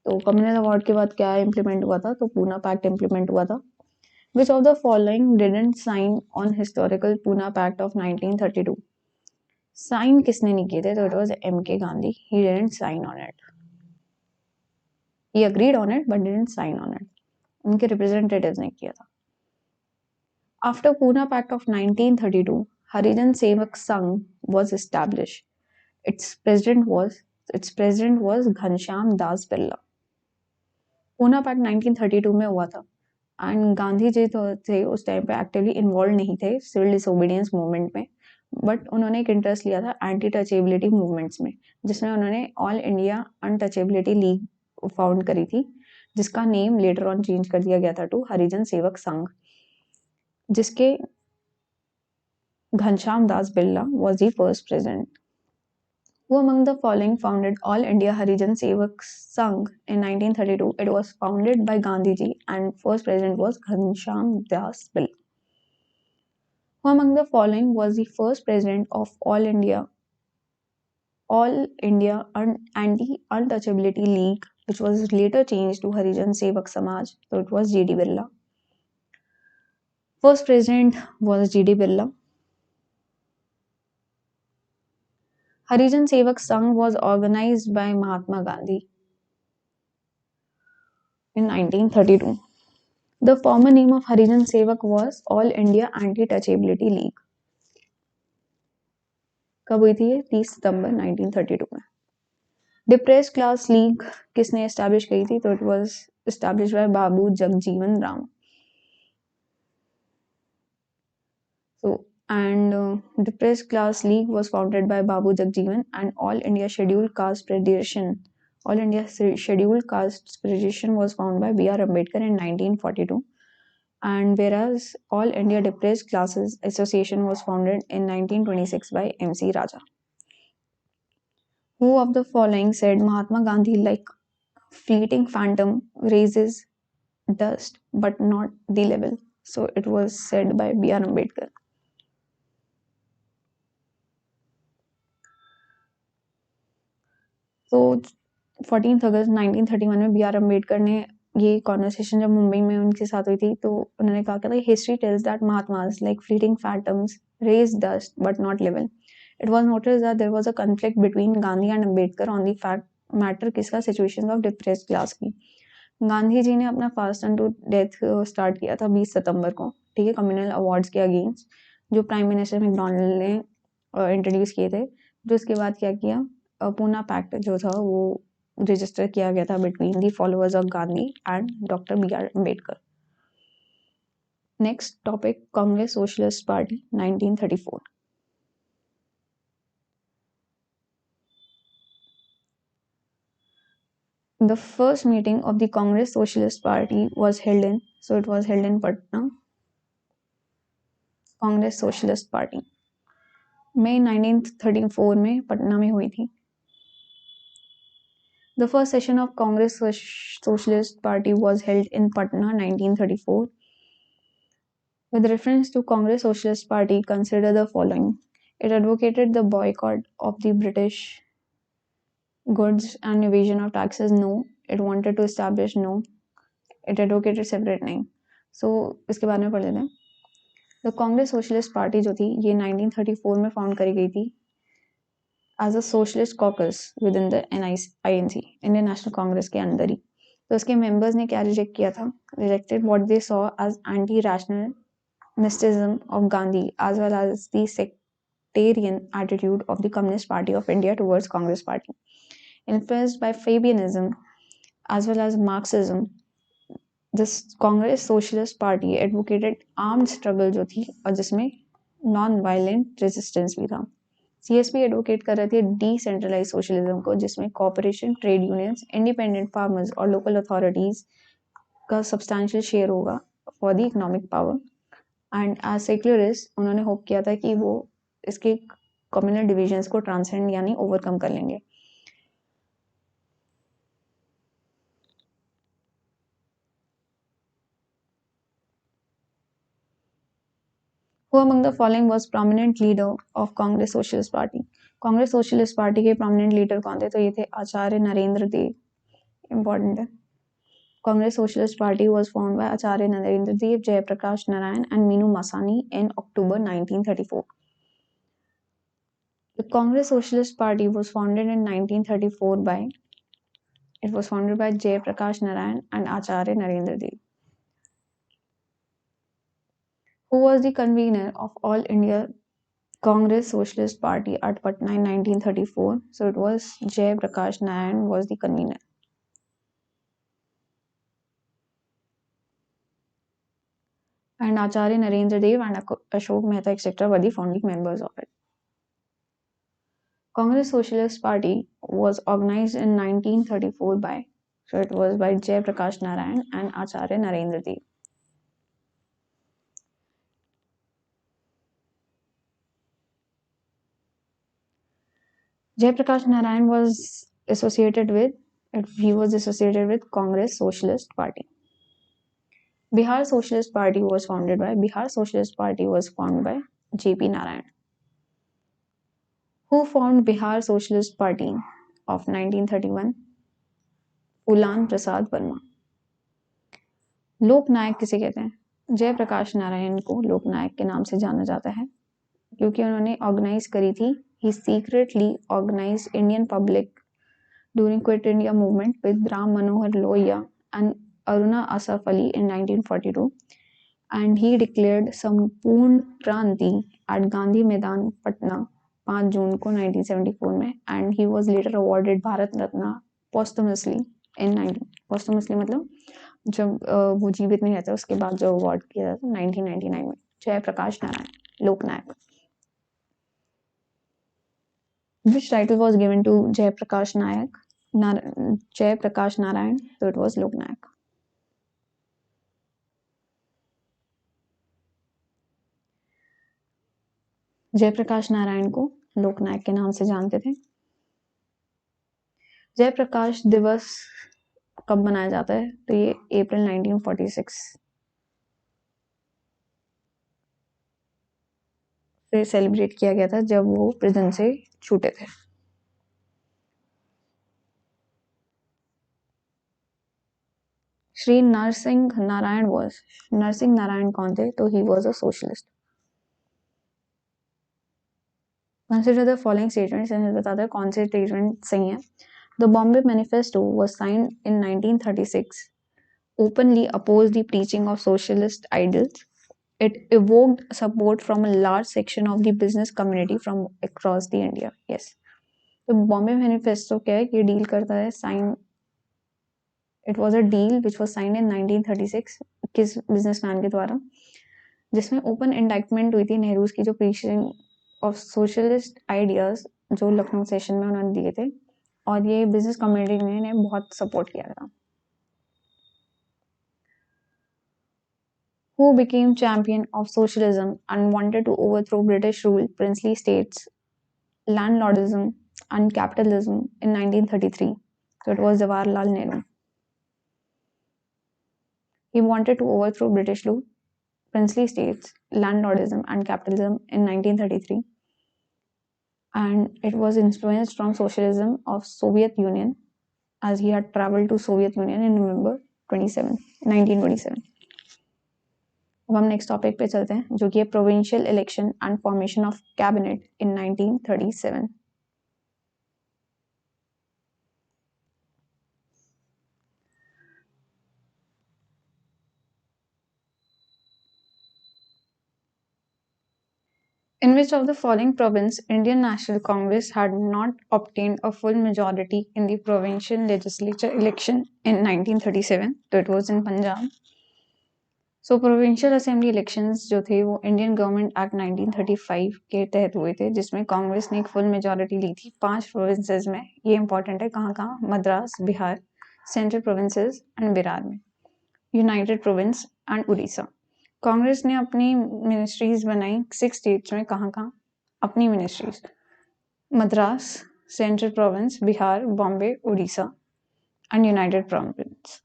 S1: तो कम्युनल अवार्ड के बाद क्या इम्प्लीमेंट हुआ था? तो पूना पैक्ट इम्प्लीमेंट हुआ था। Which of the following didn't sign on historical Pune Pact of 1932? Sign किसने नहीं किए थे? तो it was M.K. Gandhi. He didn't sign on it. He agreed on it but didn't sign on it. उनके representatives ने किया था। After Pune Pact of 1932, Harijan Sevak Sangh was established. Its president was Ghanshyam Das Birla. Pune Pact 1932 में हुआ था, and Gandhi जी तो थे उस टाइम पे एक्टिवली इन्वॉल्व नहीं थे सिविल डिसोबीडियंस मूवमेंट में, बट उन्होंने एक इंटरेस्ट लिया था एंटी टचेबिलिटी मूवमेंट्स में, जिसमें उन्होंने all India untouchability league found करी थी, जिसका नेम लेटर ऑन चेंज कर दिया गया था टू हरिजन सेवक संघ, जिसके Ghanshyam Das Birla was the first president. Who among the following founded All India Harijan Sevak Sangh in 1932? It was founded by Gandhiji and first president was Ghanshyam Das Birla. Who among the following was the first president of All India Anti-Untouchability League, which was later changed to Harijan Sevak Samaj? So it was G.D. Birla. First president was G.D. Birla. Harijan Sevak Sangh was organized by Mahatma Gandhi in 1932. The former name of Harijan Sevak was All India Anti-Touchability League. कब हुई थी ये? 30 सितंबर 1932 में. Depressed class league किसने establish की थी? तो it was establish bye Babu Jagjivan Ram. So and depressed class league was founded by Babu Jagjeevan and All India Scheduled Caste Federation was founded by B.R. Ambedkar in 1942. And whereas All India Depressed Classes Association was founded in 1926 by M.C. Raja. Who of the following said Mahatma Gandhi, like fleeting phantom, raises dust but not the level? So it was said by B.R. Ambedkar. तो 14 अगस्त 1931 में B R Ambedkar ने ये conversation जब मुंबई में उनके साथ हुई थी तो उन्होंने कहा था history tells that mahatmas like fleeting phantoms raise dust but not level. It was notice that there was a conflict between Gandhi and Ambedkar on the fact matter किसका सिचुएशन ऑफ डिप्रेस्ड क्लास की. गांधी जी ने अपना fast and to death start किया था 20 सितंबर को, ठीक है, कम्युनल अवार्ड्स के अगेंस्ट जो प्राइम मिनिस्टर मैकडोनल्ड ने इंट्रोड्यूस किए थे. जो उसके बाद क्या किया, पूना पैक्ट जो था वो रजिस्टर किया गया था between the followers of Gandhi and doctor B R Ambedkar. Next topic, Congress socialist Party 1934. The first meeting of the Congress Socialist Party was held in Patna. Congress socialist Party मई 1934 में पटना में हुई थी. The first session of Congress Socialist Party was held in Patna 1934. With reference to Congress Socialist Party, consider the following. It advocated the boycott of the British goods and evasion of taxes. No. It wanted to establish. No. It advocated separate. नहीं. So इसके बारे में पढ़ लेते हैं. The Congress Socialist Party जो थी ये 1934 में फाउंड करी गई थी as a socialist caucus within the INC, Indian National Congress के अंदर ही. तो उसके members ने क्या रिजेक्ट किया था? Rejected what they saw as anti-rationalism of Gandhi as well as the sectarian attitude of the Communist Party of India towards Congress Party. Influenced by Fabianism as well as Marxism, this Congress Socialist Party advocated armed struggle जो थी और जिसमें non-violent resistance भी था. CSP advocate कर रहे थे decentralise socialism को, जिसमें corporation, trade unions, independent farmers और लोकल अथॉरिटीज का सब्सटैंशियल शेयर होगा for the economic power. And as secularist उन्होंने होप किया था कि वो इसके कम्युनल डिविजन्स को ट्रांसेंड यानी ओवरकम कर लेंगे. Who among the following was prominent leader of Congress Socialist Party? Congress socialist party के प्रोमिनेंट लीडर कौन थे? तो ये थे आचार्य नरेंद्र देव. इंपॉर्टेंट है. Congress Socialist Party was formed by Acharya Narendra Dev, Jayaprakash Narayan and Meenu Masani in October 1934. The Congress Socialist Party was founded in 1934 by Jayaprakash Narayan and Acharya Narendra Dev. Who was the convener of All India Congress Socialist Party at Patna in 1934? So it was Jayaprakash Narayan was the convener. And Acharya Narendra Dev and Ashok Mehta etc. were the founding members of it. Congress Socialist Party was organized in 1934 by Jayaprakash Narayan and Acharya Narendra. Jayaprakash Narayan was associated with Congress Socialist Party. Bihar Socialist Party was formed by J.P. Narayan. Who formed Bihar Socialist Party of 1931? Ulan Prasad Verma. लोकनायक किसे कहते हैं? जयप्रकाश नारायण को लोकनायक के नाम से जाना जाता है क्योंकि उन्होंने ऑर्गेनाइज करी थी he secretly organise Indian public during quit India movement with Ram Manohar Lohia and Aruna Asaf Ali in 1942 and he declared संपूर्ण क्रांति at गांधी मैदान पटना 5 जून को 1974 में and he was later awarded Bharat Ratna posthumously in 19 posthumously मतलब जब वो जीवित नहीं रहता उसके बाद जो अवार्ड किया था 1999 में जयप्रकाश नारायण लोकनायक. Which title was given to Jayaprakash Narayan? So it was Loknayak. Jayaprakash Narayan को लोकनायक के नाम से जानते थे. जयप्रकाश दिवस कब मनाया जाता है? तो ये अप्रैल 1946 से सेलिब्रेट किया गया था जब वो प्रिजन से छूटे थे. श्री नरसिंह नारायण कौन थे? तो he was a socialist. Consider the following statements and बताते हैं कौन से स्टेटमेंट सही हैं. The Bombay Manifesto was signed in 1936, openly opposed the preaching of socialist ideals. It evoked support from a large section of the business community from across the India. Yes. तो Bombay manifesto क्या है कि deal करता है sign it was a deal which was signed in 1936 किस businessman के द्वारा जिसमें ओपन इंडाइटमेंट हुई थी नेहरू की जो प्रीचिंग ऑफ सोशलिस्ट आइडियाज जो लखनऊ सेशन में उन्होंने दिए थे और ये बिजनेस कम्युनिटी ने इन्हें बहुत सपोर्ट किया था. Who became champion of socialism and wanted to overthrow British rule, princely states, landlordism and capitalism in 1933? So it was Jawaharlal Nehru. He wanted to overthrow British rule, princely states, landlordism and capitalism in 1933. And it was influenced from socialism of Soviet Union as he had traveled to Soviet Union in November 1927. अब हम next topic पे चलते हैं जो कि है provincial election and formation of cabinet in 1937. In which of the following province Indian National Congress had not obtained a full majority in the provincial legislature election in 1937? So it was in Punjab. So provincial assembly elections जो थे वो Indian government act 1935 के तहत हुए थे जिसमें कांग्रेस ने एक फुल मेजॉरिटी ली थी 5 प्रोविंसेस में. ये इंपॉर्टेंट है कहाँ कहाँ? Madras, Bihar, central provinces and Bihar में, united province and Orissa. Congress ने अपनी मिनिस्ट्रीज बनाई 6 स्टेट्स में. कहाँ कहाँ अपनी ministries? Madras, central province, Bihar, Bombay, Orissa and United province.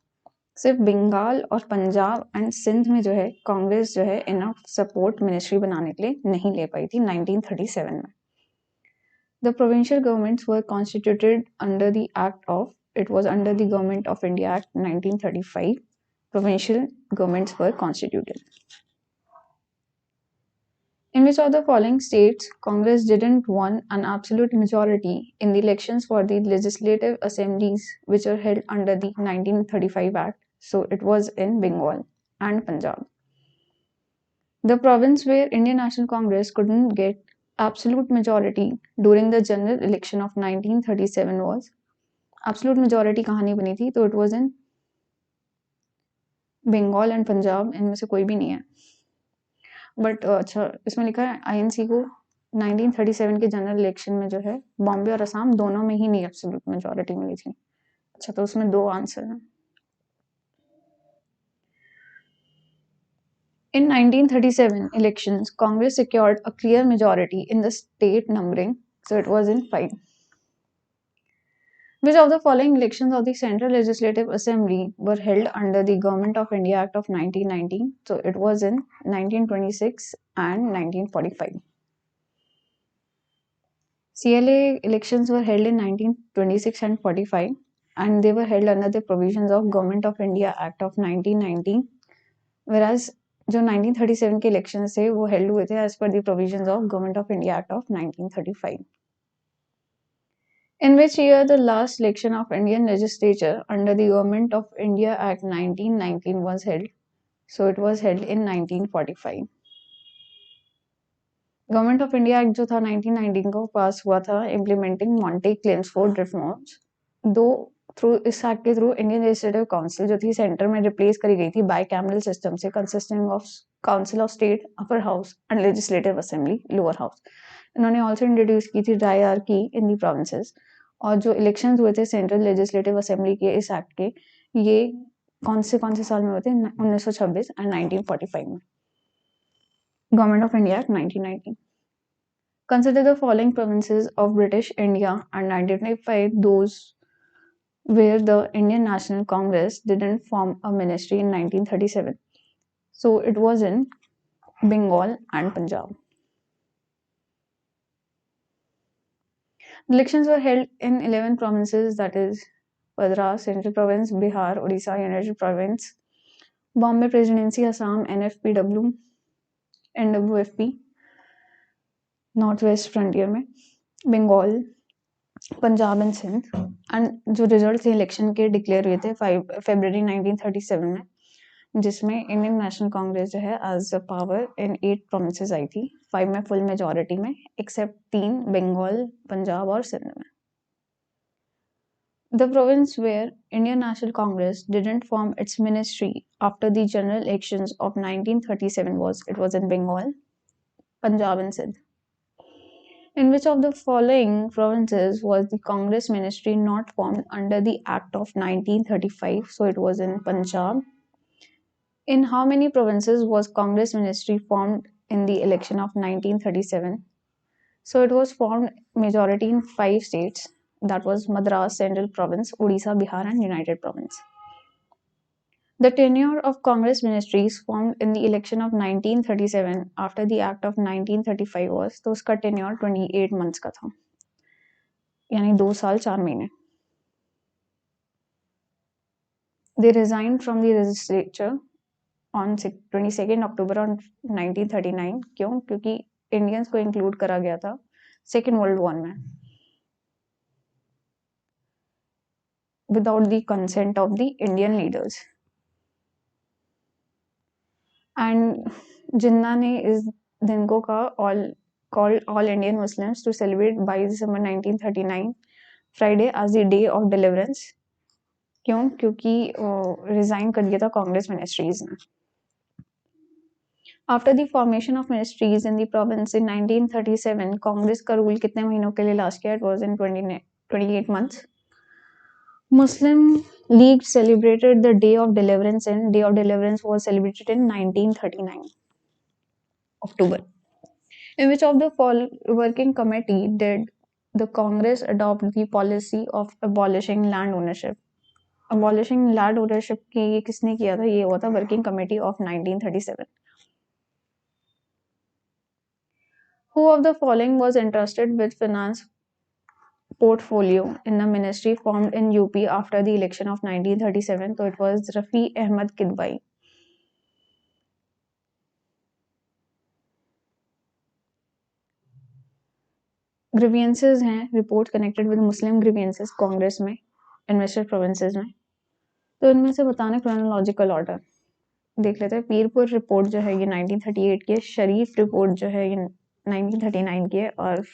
S1: सिर्फ बंगाल और पंजाब एंड सिंध में जो है कांग्रेस जो है इनफ सपोर्ट मिनिस्ट्री बनाने के लिए नहीं ले पाई थी 1937 में. The provincial governments were constituted under the act of it was under the government of India act 1935. provincial governments were constituted. In which of the following states Congress didn't won an absolute majority in the elections for the legislative assemblies which were held under the 1935 Act? So it was in Bengal and Punjab. The province where Indian National Congress couldn't get absolute majority during the general election of 1937 was absolute majority कहाँ नहीं बनी थी? तो it was in Bengal and Punjab. इनमें से कोई भी नहीं है. बट अच्छा इसमें लिखा है आईएनसी को 1937 के जनरल इलेक्शन में जो है बॉम्बे और असम दोनों में ही नहीं एब्सोल्यूट मेजॉरिटी मिली थी. अच्छा तो उसमें 2 आंसर हैं. In 1937 elections, Congress secured a clear majority in the state numbering, so it was in 5. Which of the following elections of the Central Legislative Assembly were held under the Government of India Act of 1919? So it was in 1926 and 1945. CLA elections were held in 1926 and 45, and they were held under the provisions of Government of India Act of 1919, whereas जो 1937 के elections थे वो held हुए थे as per the provisions of Government of India Act of 1935. In which year the last election of Indian legislature under the Government of India Act 1919 was held? So it was held in 1945. Government of India act जो था 1919 को पास हुआ था implementing Monte क्लेम्सफोर्ड reforms, दो through इस act के through Indian legislative council जो थी सेंटर में रिप्लेस करी गई थी बाई कैमरल सिस्टम से consisting of council of state, upper house and legislative assembly, lower house. इन्होंने ऑल्सो इंट्रोड्यूस की थी डायरार्की इन दी प्रोविंसेस. और जो इलेक्शंस हुए थे सेंट्रल लेजिस्लेटिव असेंबली के इस एक्ट के, ये कौन से साल में हुए थे? 1926 एंड 1945 में. Government of India act 1919. Consider the following provinces of British India and identify those where the Indian National Congress didn't form a ministry in 1937. So it was in Bengal and Punjab. Elections were held in 11 provinces, that is Madras, Central Province, Bihar, Odisha, United Province, Bombay Presidency, Assam, NFPW, NWFP, north west frontier में, Bengal, Punjab and Sindh. And जो result थे election के declare हुए थे 5 फरवरी 1937 में, जिसमें Indian National Congress जो है as a power in 8 provinces आई थी, 5 में फुल मेजोरिटी में, एक्सेप्ट 3 बंगाल, पंजाब और सिंध में. The province where Indian National Congress didn't form its ministry after the general elections of 1937 was in Bengal, Punjab and Sindh. In which of the following provinces was the Congress ministry not formed under the Act of 1935? So it was in Punjab. In how many provinces was Congress ministry formed in the election of 1937? So it was formed majority in 5 states. That was Madras, Central Province, Odisha, Bihar and United Province. The tenure of Congress ministries formed in the election of 1937 after the Act of 1935 was, तो उसका tenure 28 months का था, यानी 2 साल 4 महीने. They resigned from the legislature on 22nd October on 1939. क्यों? क्योंकि Indians को इंक्लूड करा गया था सेकेंड वर्ल्ड वॉर में without the consent of the Indian leaders. And जिन्ना ने इस दिन को कहा called all Indian Muslims to celebrate 22 December 1939 Friday as the day of deliverance. क्यों? क्योंकि रिजाइन कर दिया था कांग्रेस मिनिस्ट्रीज ने. After the formation of ministries in the province in 1937, Congress का रूल कितने महीनों के लिए लास्ट किया? It was in 28 months. Muslim League celebrated the Day of Deliverance, and Day of Deliverance was celebrated in 1939 October. In which of the working committee did the Congress adopt the policy of abolishing land ownership? Abolishing land ownership की ये किसने किया था? ये हुआ था working committee of 1937. Who of the following was entrusted with finance portfolio in the ministry formed in UP after the election of 1937? So it was Rafi Ahmad Kidwai. Grievances हैं report connected with Muslim grievances Congress में invested provinces में. तो इनमें से बताने chronological order देख लेते हैं. पीरपुर रिपोर्ट जो है ये 1938 की है, शरीफ रिपोर्ट जो है ये 1939 की है और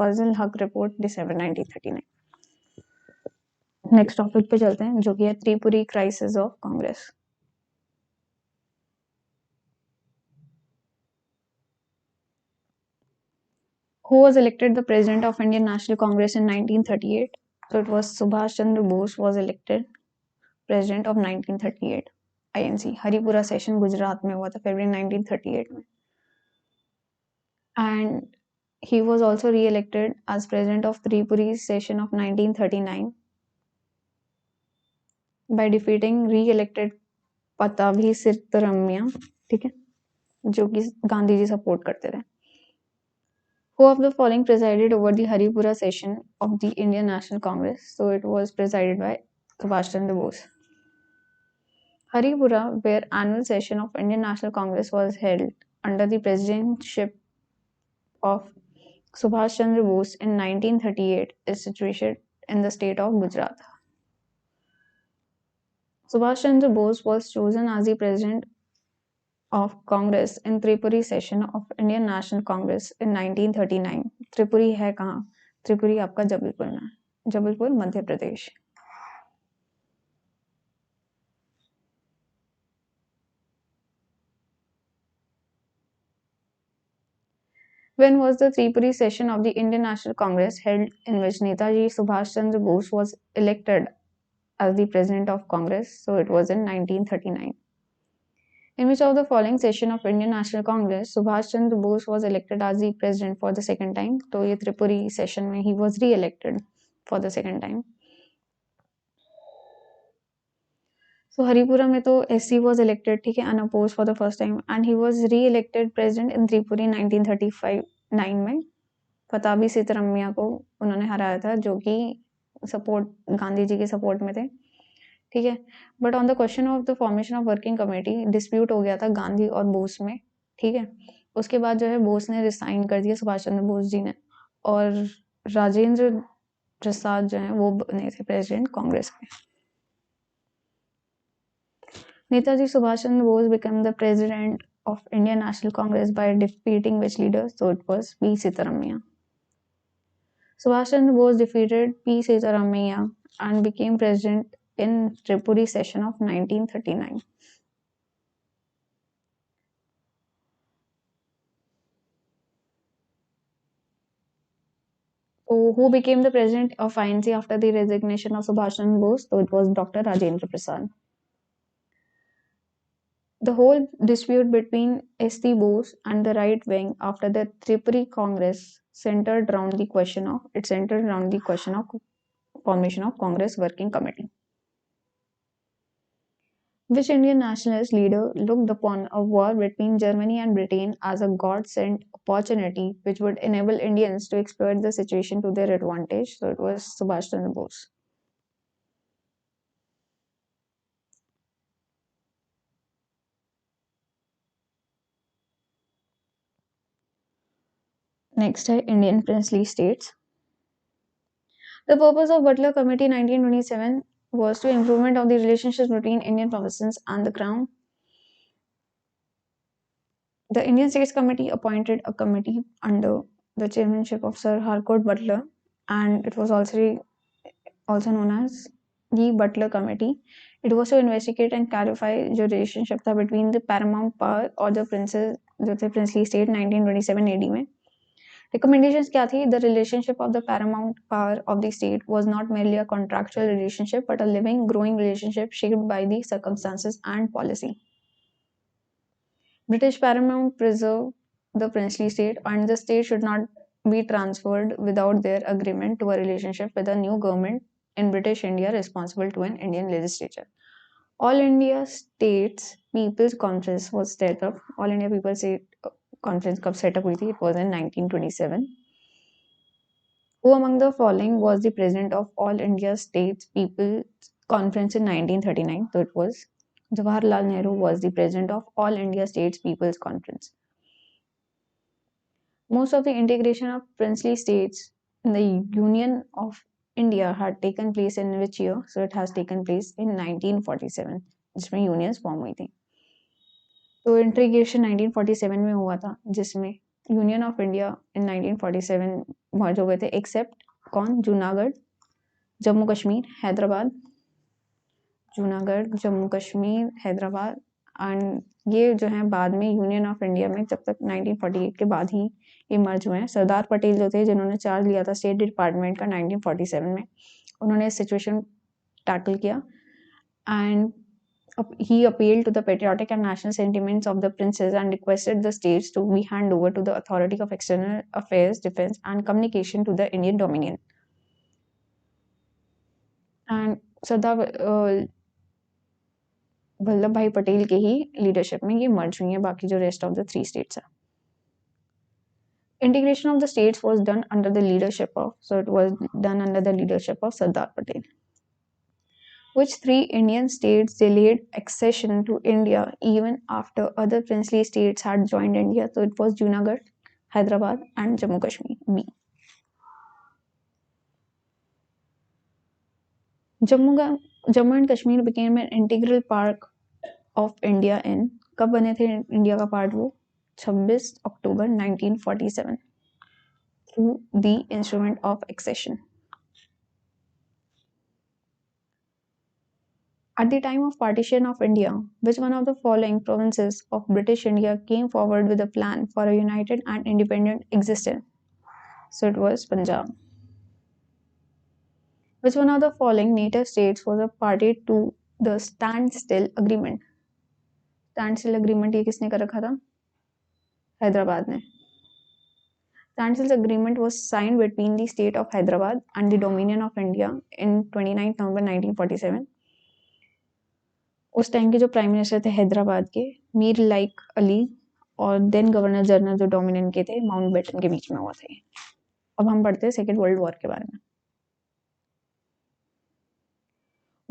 S1: फजल हक रिपोर्ट दिसंबर 1939. नेक्स्ट टॉपिक पे चलते हैं जो कि है Tripuri crisis of Congress. Who was elected the president of Indian National Congress in 1938? So it was Subhash Chandra Bose was elected president of 1938. INC Haripura session Gujarat में हुआ था फरवरी 1938 में. And he was also re-elected as president of Tripuri session of 1939 by defeating re-elected पताभी Siddaramaiah, ठीक है, जो कि Gandhi ji support करते थे. Who of the following presided over the Haripura session of the Indian National Congress? So it was presided by Subhash Chandra Bose. Haripura, where annual session of Indian National Congress was held under the presidentship of Subhash Chandra Bose in 1938, is situated in the state of Gujarat. Subhash Chandra Bose was chosen as the president of Congress in Tripuri session of Indian National Congress in 1939. Tripuri है कहाँ? त्रिपुरी आपका जबलपुर में, Jabalpur Madhya Pradesh. When was the Tripuri session of the Indian National Congress held in which Netaji Subhash Chandra Bose was elected as the president of Congress? So it was in 1939. In which of the following session of Indian National Congress Subhash Chandra Bose was elected as the president for the second time? तो ये Tripuri session में he was re-elected for the second time. So Haripura में तो SC was elected, ठीक है, unopposed for the first time, and he was re-elected president in Tripuri 1935-9 में. पताबी सीतारमैया को उन्होंने हराया था, जो कि सपोर्ट गांधी जी के सपोर्ट में थे, ठीक है. But on the question of the formation of working committee dispute हो गया था गांधी और बोस में, ठीक है. उसके बाद जो है बोस ने रिसाइन कर दिया, सुभाष चंद्र बोस जी ने, और राजेंद्र प्रसाद जो है वो बने थे प्रेसिडेंट कांग्रेस में. Netaji Subhash Chandra Bose became the president of Indian National Congress by defeating which leader? So it was P. Sitaramaiah. Subhash Chandra Bose defeated P. Sitaramaiah and became president in Tripuri session of 1939. So who became the president of INC after the resignation of Subhash Chandra Bose? So it was Dr. Rajendra Prasad. The whole dispute between S.T. Bose and the right wing after the Tripuri Congress centered around the question of formation of Congress Working Committee. Which Indian nationalist leader looked upon a war between Germany and Britain as a God-sent opportunity which would enable Indians to exploit the situation to their advantage? So it was Subhash Chandra Bose. Next है Indian princely states. The purpose of Butler Committee 1927 was to improvement of the relationships between Indian provinces and the Crown. The Indian States Committee appointed a committee under the chairmanship of Sir Harcourt Butler, and it was also known as the Butler Committee. It was to investigate and clarify the relationship between the paramount power or the princes, जो थे princely state 1927 AD में. Recommendations क्या थी? The relationship of the paramount power of the state was not merely a contractual relationship but a living, growing relationship shaped by the circumstances and policy. British paramount preserved the princely state, and the state should not be transferred without their agreement to a relationship with a new government in British India responsible to an Indian legislature. All India States People's Conference was set up. All India People's State Conference कब set up हुई थी? It was in 1927. Who among the following was the president of All India States People's Conference in 1939? So it was Jawaharlal Nehru was the president of All India States People's Conference. Most of the integration of princely states in the Union of India had taken place in which year? So it has taken place in 1947, जिसमें unions form हुई थी. तो integration 1947 में हुआ था, जिसमें union of India in 1947 मर्ज हो गए थे, एक्सेप्ट कौन? जूनागढ़, जम्मू कश्मीर, हैदराबाद, जूनागढ़, जम्मू कश्मीर, हैदराबाद. एंड ये जो है बाद में यूनियन ऑफ इंडिया में जब तक 1948 के बाद ही ये मर्ज हुए हैं. सरदार पटेल जो थे, जिन्होंने चार्ज लिया था स्टेट डिपार्टमेंट का 1947 में, उन्होंने सिचुएशन टैकल किया. And he appealed to the patriotic and national sentiments of the princes and requested the states to be handed over to the authority of external affairs, defense and communication to the Indian Dominion. And Sardar Vallabh भाई पटेल के ही leadership में ये मर्ज हुई है बाकी जो rest of the 3 states है. Integration of the states was done under the leadership of, so it was done under the leadership of Sardar Patel. Which 3 Indian states delayed accession to India even after other princely states had joined India? So it was Junagadh, Hyderabad, and Jammu Kashmir. B. Jammu and Kashmir became an integral part of India in, कब बने थे India का part वो? 26 अक्टूबर 1947 through the instrument of accession. At the time of partition of India, which one of the following provinces of British India came forward with a plan for a united and independent existence? So it was Punjab. Which one of the following native states was a party to the Standstill Agreement? Standstill Agreement ये किसने कर रखा था? हैदराबाद ने. Standstill Agreement was signed between the state of Hyderabad and the Dominion of India in 29 November 1947. उस time के जो prime minister थे हैदराबाद के मीर लाइक अली और देन गवर्नर जनरल जो डोमिनियन के थे माउंटबेटन के बीच में हुआ था. अब हम पढ़ते हैं सेकेंड वर्ल्ड वॉर के बारे में.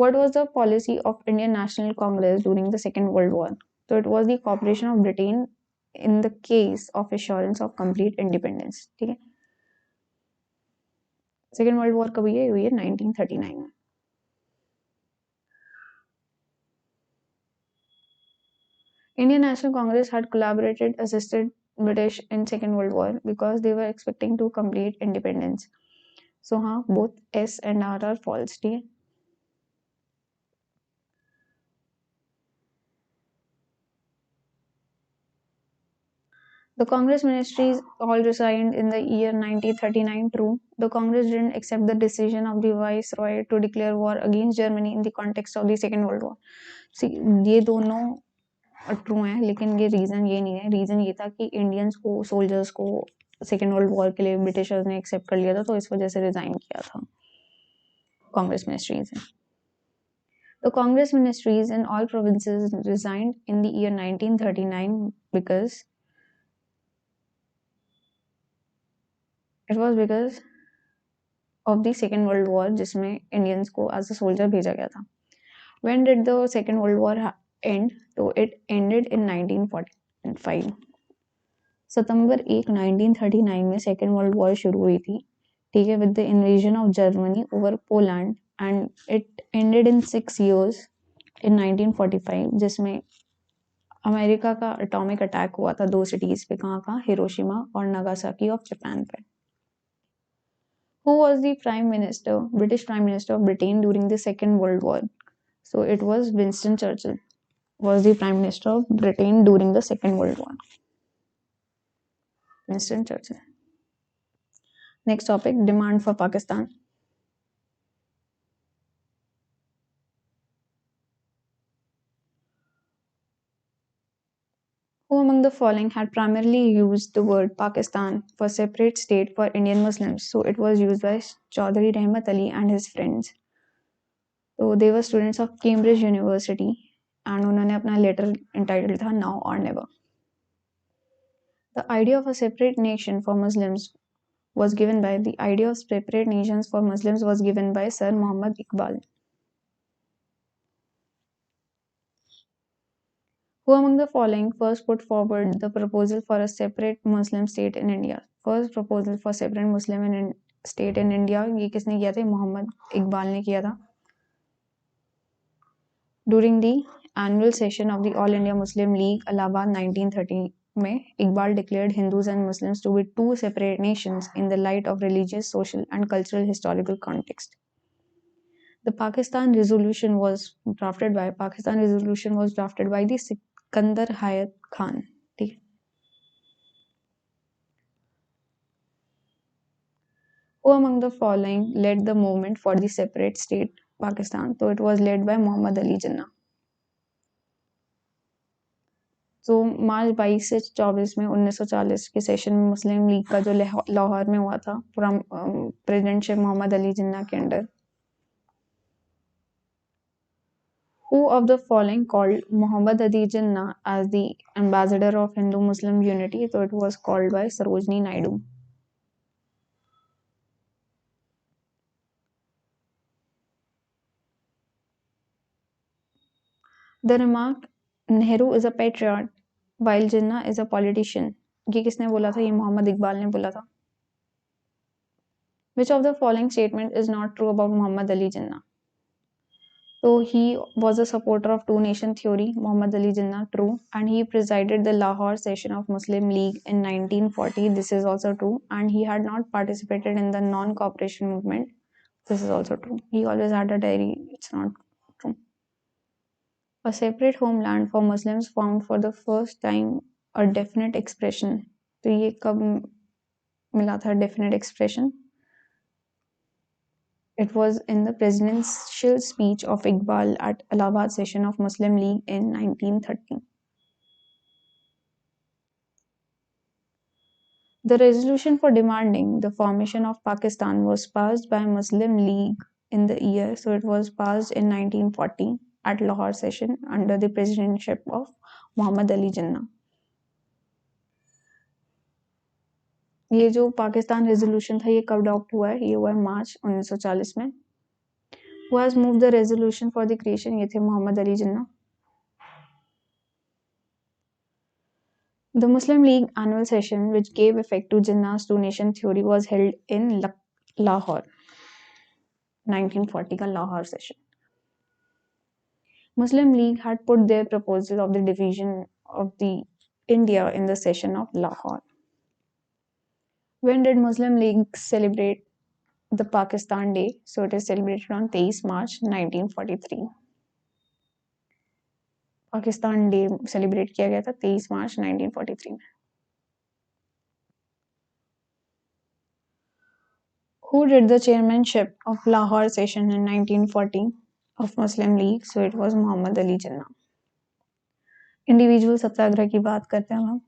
S1: What was the policy of Indian National Congress during the Second World War? So it was the cooperation of Britain in the case of assurance of complete independence. ठीक है. Second world war कब हुई है 1939 में. Indian National Congress had collaborated, assisted British in Second World War because they were expecting to complete independence. So हाँ, both S and R are false. ठीक है. The Congress ministries all resigned in the year 1939. True, the Congress didn't accept the decision of the Viceroy to declare war against Germany in the context of the Second World War. See, ये दोनों true हैं, लेकिन ये reason ये नहीं है. Reason ये था कि इंडियंस को, सोल्जर्स को सेकेंड वर्ल्ड वॉर के लिए ब्रिटिशर्स ने एक्सेप्ट कर लिया था, तो इस वजह से रिजाइन किया था कांग्रेस मिनिस्ट्रीज ने. The Congress ministries in all provinces resigned in the year 1939 because it was because of the Second World War जिसमें इंडियंस को एज अ सोल्जर भेजा गया था. When did the Second World War end? तो it ended in 1945. सितंबर 1 1939 में second world war शुरू हुई थी. ठीक है, with the invasion of Germany over Poland and it ended in 6 years in 1945 जिसमें अमेरिका का एटॉमिक अटैक हुआ था 2 सिटीज पे. कहाँ का? हिरोशिमा और नागासाकी ऑफ जापान पे. Who was the prime minister, British prime minister of Britain during the Second World War? So it was Winston Churchill was the prime minister of Britain during the Second World War. Winston Churchill. Next topic, demand for Pakistan. Who among the following had primarily used the word Pakistan for separate state for Indian Muslims? So it was used by Chaudhry Rahmat Ali and his friends. So they were students of Cambridge University and उन्होंने अपना letter entitled था Now or Never. The idea of a separate nation for Muslims was given by Sir Muhammad Iqbal. Who among the following first put forward the proposal for a separate Muslim state in India? First proposal for separate Muslim state in India ये किसने किया था? मोहम्मद इकबाल ने किया था. During the annual session of the All India Muslim League, Allahabad 1930 में Iqbal declared Hindus and Muslims to be 2 separate nations in the light of religious, social and cultural historical context. The Pakistan resolution was drafted by the Sikandar Hayat Khan. Who among the following led the movement for the separate state Pakistan? So it was led by Muhammad Ali Jinnah. तो मार्च 22 से 24 में 1940 के session में मुस्लिम league का जो लाहौर में हुआ था प्रेसिडेंट शेख मोहम्मद अली जिन्ना के under. Who of the following called Muhammad Ali Jinnah as the ambassador of Hindu-Muslim unity? So it was called by Sarojini Naidu. The remark Nehru is a patriot while Jinnah is a politician. ये किसने बोला था? ये मोहम्मद इकबाल ने बोला था. Which of the following statement is not true about Muhammad Ali Jinnah? So he was a supporter of two nation theory, Muhammad Ali Jinnah, true, and he presided the Lahore session of Muslim League in 1940. This is also true, and he had not participated in the non-cooperation movement. This is also true. He always had a diary. It's not true. A separate homeland for Muslims found for the first time a definite expression. तो ये कब मिला था definite expression? It was in the presidential speech of Iqbal at Allahabad session of Muslim League in 1930. The resolution for demanding the formation of Pakistan was passed by Muslim League in the year, so it was passed in 1940 at Lahore session under the presidency of Muhammad Ali Jinnah. ये जो Pakistan resolution था ये कब adopt हुआ है? ये हुआ है मार्च 1940 में. Who has moved the resolution for the creation? ये थे Mohammad Ali Jinnah. The Muslim League annual session, which gave effect to Jinnah's two-nation theory, was held in Lahore. 1940 का Lahore session. Muslim League had put their proposal of the division of the India in the session of Lahore. When did Muslim League celebrate the Pakistan Day? So it is celebrated on 23 March 1943. Pakistan day celebrate किया गया था 23 मार्च 1943 में. Who did the chairmanship of Lahore session in 1940 of Muslim League? So it was Muhammad Ali Jinnah. Individual satyagraha की बात करते हैं हम.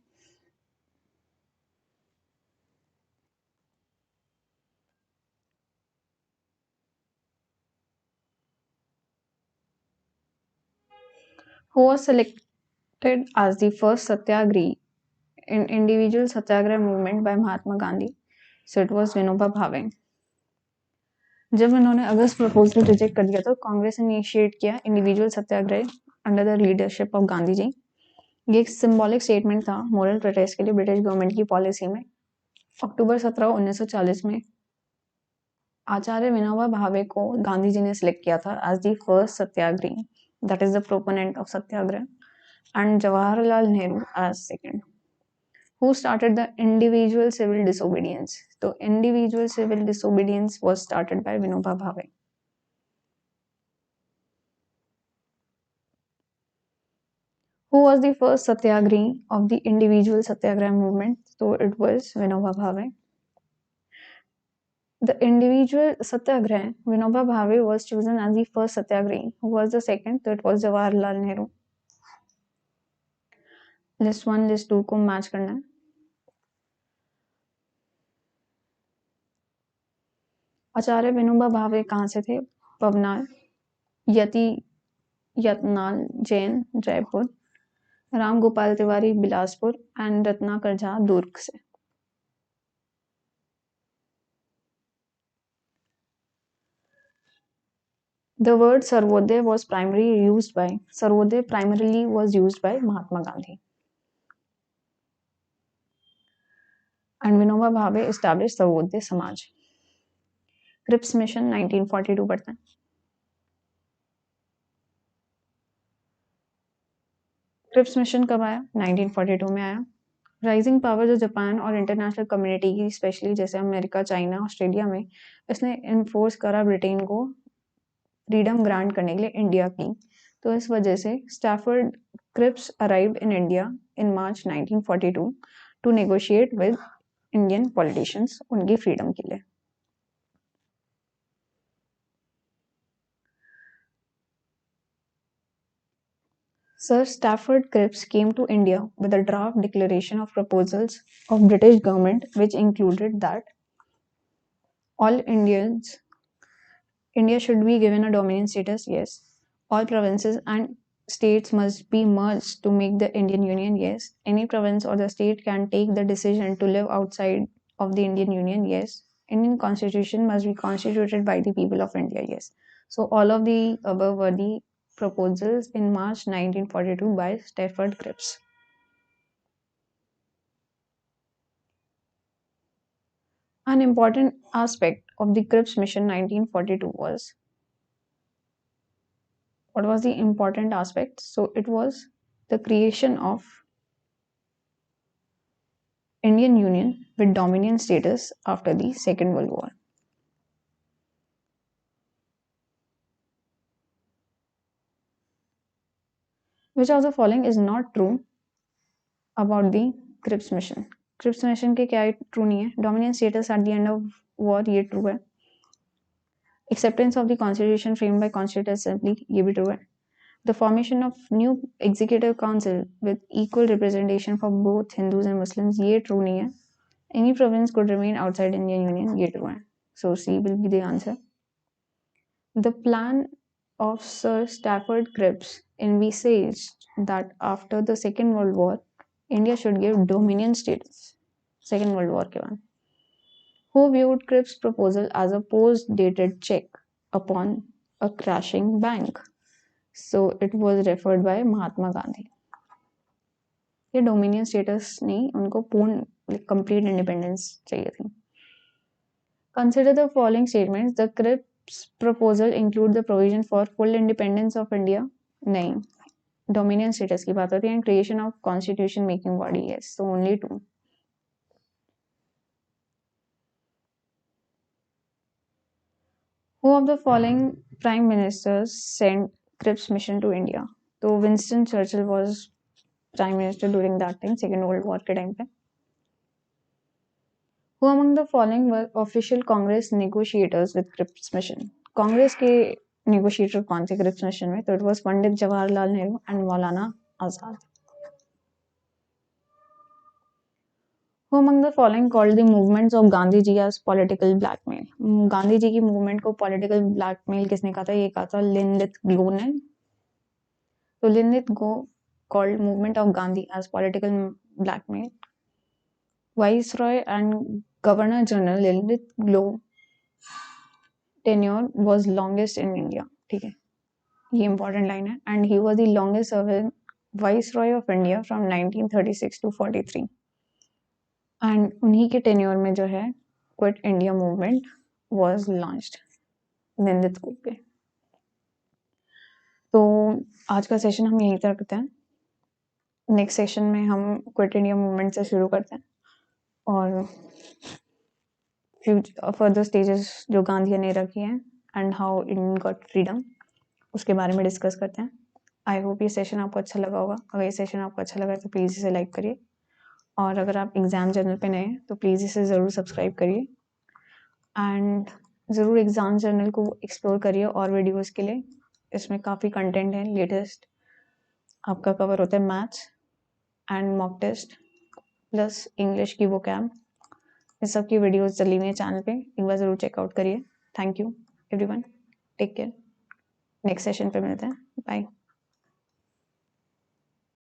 S1: Who was selected as the first satyagrahi in individual satyagraha movement by Mahatma Gandhi? So it was Vinoba Bhave. जब उन्होंने अगस्त proposal reject कर दिया तो कांग्रेस ने इनिशिएट किया individual satyagraha under the leadership of Gandhi ji. ये एक सिंबॉलिक स्टेटमेंट था मॉरल प्रोटेस्ट के लिए ब्रिटिश गवर्नमेंट की पॉलिसी में. अक्टूबर 17 1940 में आचार्य विनोबा भावे को गांधी जी ने सिलेक्ट किया था as the first satyagrahi, that is the proponent of satyagraha, and Jawaharlal Nehru as second. Who started the individual civil disobedience? So individual civil disobedience was started by Vinoba Bhave. Who was the first satyagrahi of the individual satyagraha movement? So it was Vinoba Bhave. The individual satyagraha, Vinoba Bhave was chosen as the first satyagrahi. Who was the second? So it was Jawaharlal Nehru. List 1, list 2 को match करना है. आचार्य विनोबा भावे कहाँ से थे? Paunar. Yatnal Jain Jaipur, Ram Gopal Tiwari Bilaspur and Ratnakar Jha दुर्ग से. The word Sarvodaya was primarily used by Mahatma Gandhi. And Vinoba Bhave established Sarvodaya Samaj. Cripps Mission 1942 पढ़ते हैं. Cripps mission कब आया? 1942 में आया. राइजिंग पावर जो जापान और इंटरनेशनल कम्युनिटी की स्पेशली जैसे अमेरिका, चाइना, ऑस्ट्रेलिया में इसने इन्फोर्स करा ब्रिटेन को फ्रीडम ग्रांट करने के लिए इंडिया की. तो इस वजह से Stafford Cripps arrived in India in March 1942 to negotiate with Indian politicians उनकी फ्रीडम के लिए. Sir Stafford Cripps came to India with a draft declaration of proposals of British government which included that all India should be given a dominion status, yes. All provinces and states must be merged to make the Indian Union. Yes. Any province or the state can take the decision to live outside of the Indian Union. Yes. Indian constitution must be constituted by the people of India. Yes. So all of the above were the proposals in March 1942 by Stafford Cripps. An important aspect of the Cripps Mission 1942 was, what was the important aspect? So it was the creation of Indian Union with dominion status after the Second World War. Which of the following is not true about the Cripps mission? Cripps mission के क्या true नहीं है? Dominion status at the end of war ये true है. Acceptance of the constitution framed by Constituent Assembly ये भी true है. The formation of new executive council with equal representation for both Hindus and Muslims ये true नहीं है. Any province could remain outside Indian Union ये true है. So C will be the answer. The plan of Sir Stafford Cripps envisaged that after the Second World War, India should give dominion status. Second World War के बाद. Who viewed Cripps' proposal as a post-dated check upon a crashing bank? So it was referred by Mahatma Gandhi. ये dominion status नहीं, उनको पूर्ण complete independence चाहिए थी. Consider the following statements. The Cripps proposal include the provision for full independence of India? नहीं. Dominion status की बात होती है. And creation of constitution making body? Yes. So only two. Who of the following prime ministers sent Cripps mission to India? So Winston Churchill was prime minister during that time, Second World War के time पे. Who among the following were official Congress negotiators with Cripps mission? Congress के negotiator कौन थे Cripps mission में? तो it was Pandit Jawaharlal Nehru and Maulana Azad. Who among the following called the movements of Gandhi ji as political blackmail? Gandhi ji की movement को political blackmail किसने कहा था? ये कहा था लिनलिथ ग्लो ने. तो लिनलिथ गो called movement of Gandhi as political blackmail. Viceroy and Governor General Lilith Glow tenure was longest in India. ठीक है, ये important line है. And he was the longest serving Viceroy of India from 1936 to 43. And उन्हीं के tenure में जो है Quit India movement was launched. निंदित को पे. तो आज का सेशन हम यहीं तक रखते हैं. नेक्स्ट सेशन में हम क्विट इंडिया मूवमेंट से शुरू करते हैं और फर्दर स्टेजेस जो गांधी ने रखी हैं and how Indian got freedom उसके बारे में डिस्कस करते हैं. आई होप ये सेशन आपको अच्छा लगा होगा. अगर ये सेशन आपको अच्छा लगा तो प्लीज़ इसे लाइक करिए और अगर आप एग्ज़ाम जर्नल पे नए हैं तो प्लीज़ इसे ज़रूर सब्सक्राइब करिए एंड ज़रूर एग्ज़ाम जर्नल को एक्सप्लोर करिए और वीडियोज़ के लिए. इसमें काफ़ी कंटेंट है. लेटेस्ट आपका कवर होता है maths and mock test plus English की वोकैब. इस सब की वीडियोस चली हुई है चैनल पे, एक बार ज़रूर चेकआउट करिए. Thank you everyone, take care. Next session पे मिलते हैं. बाय.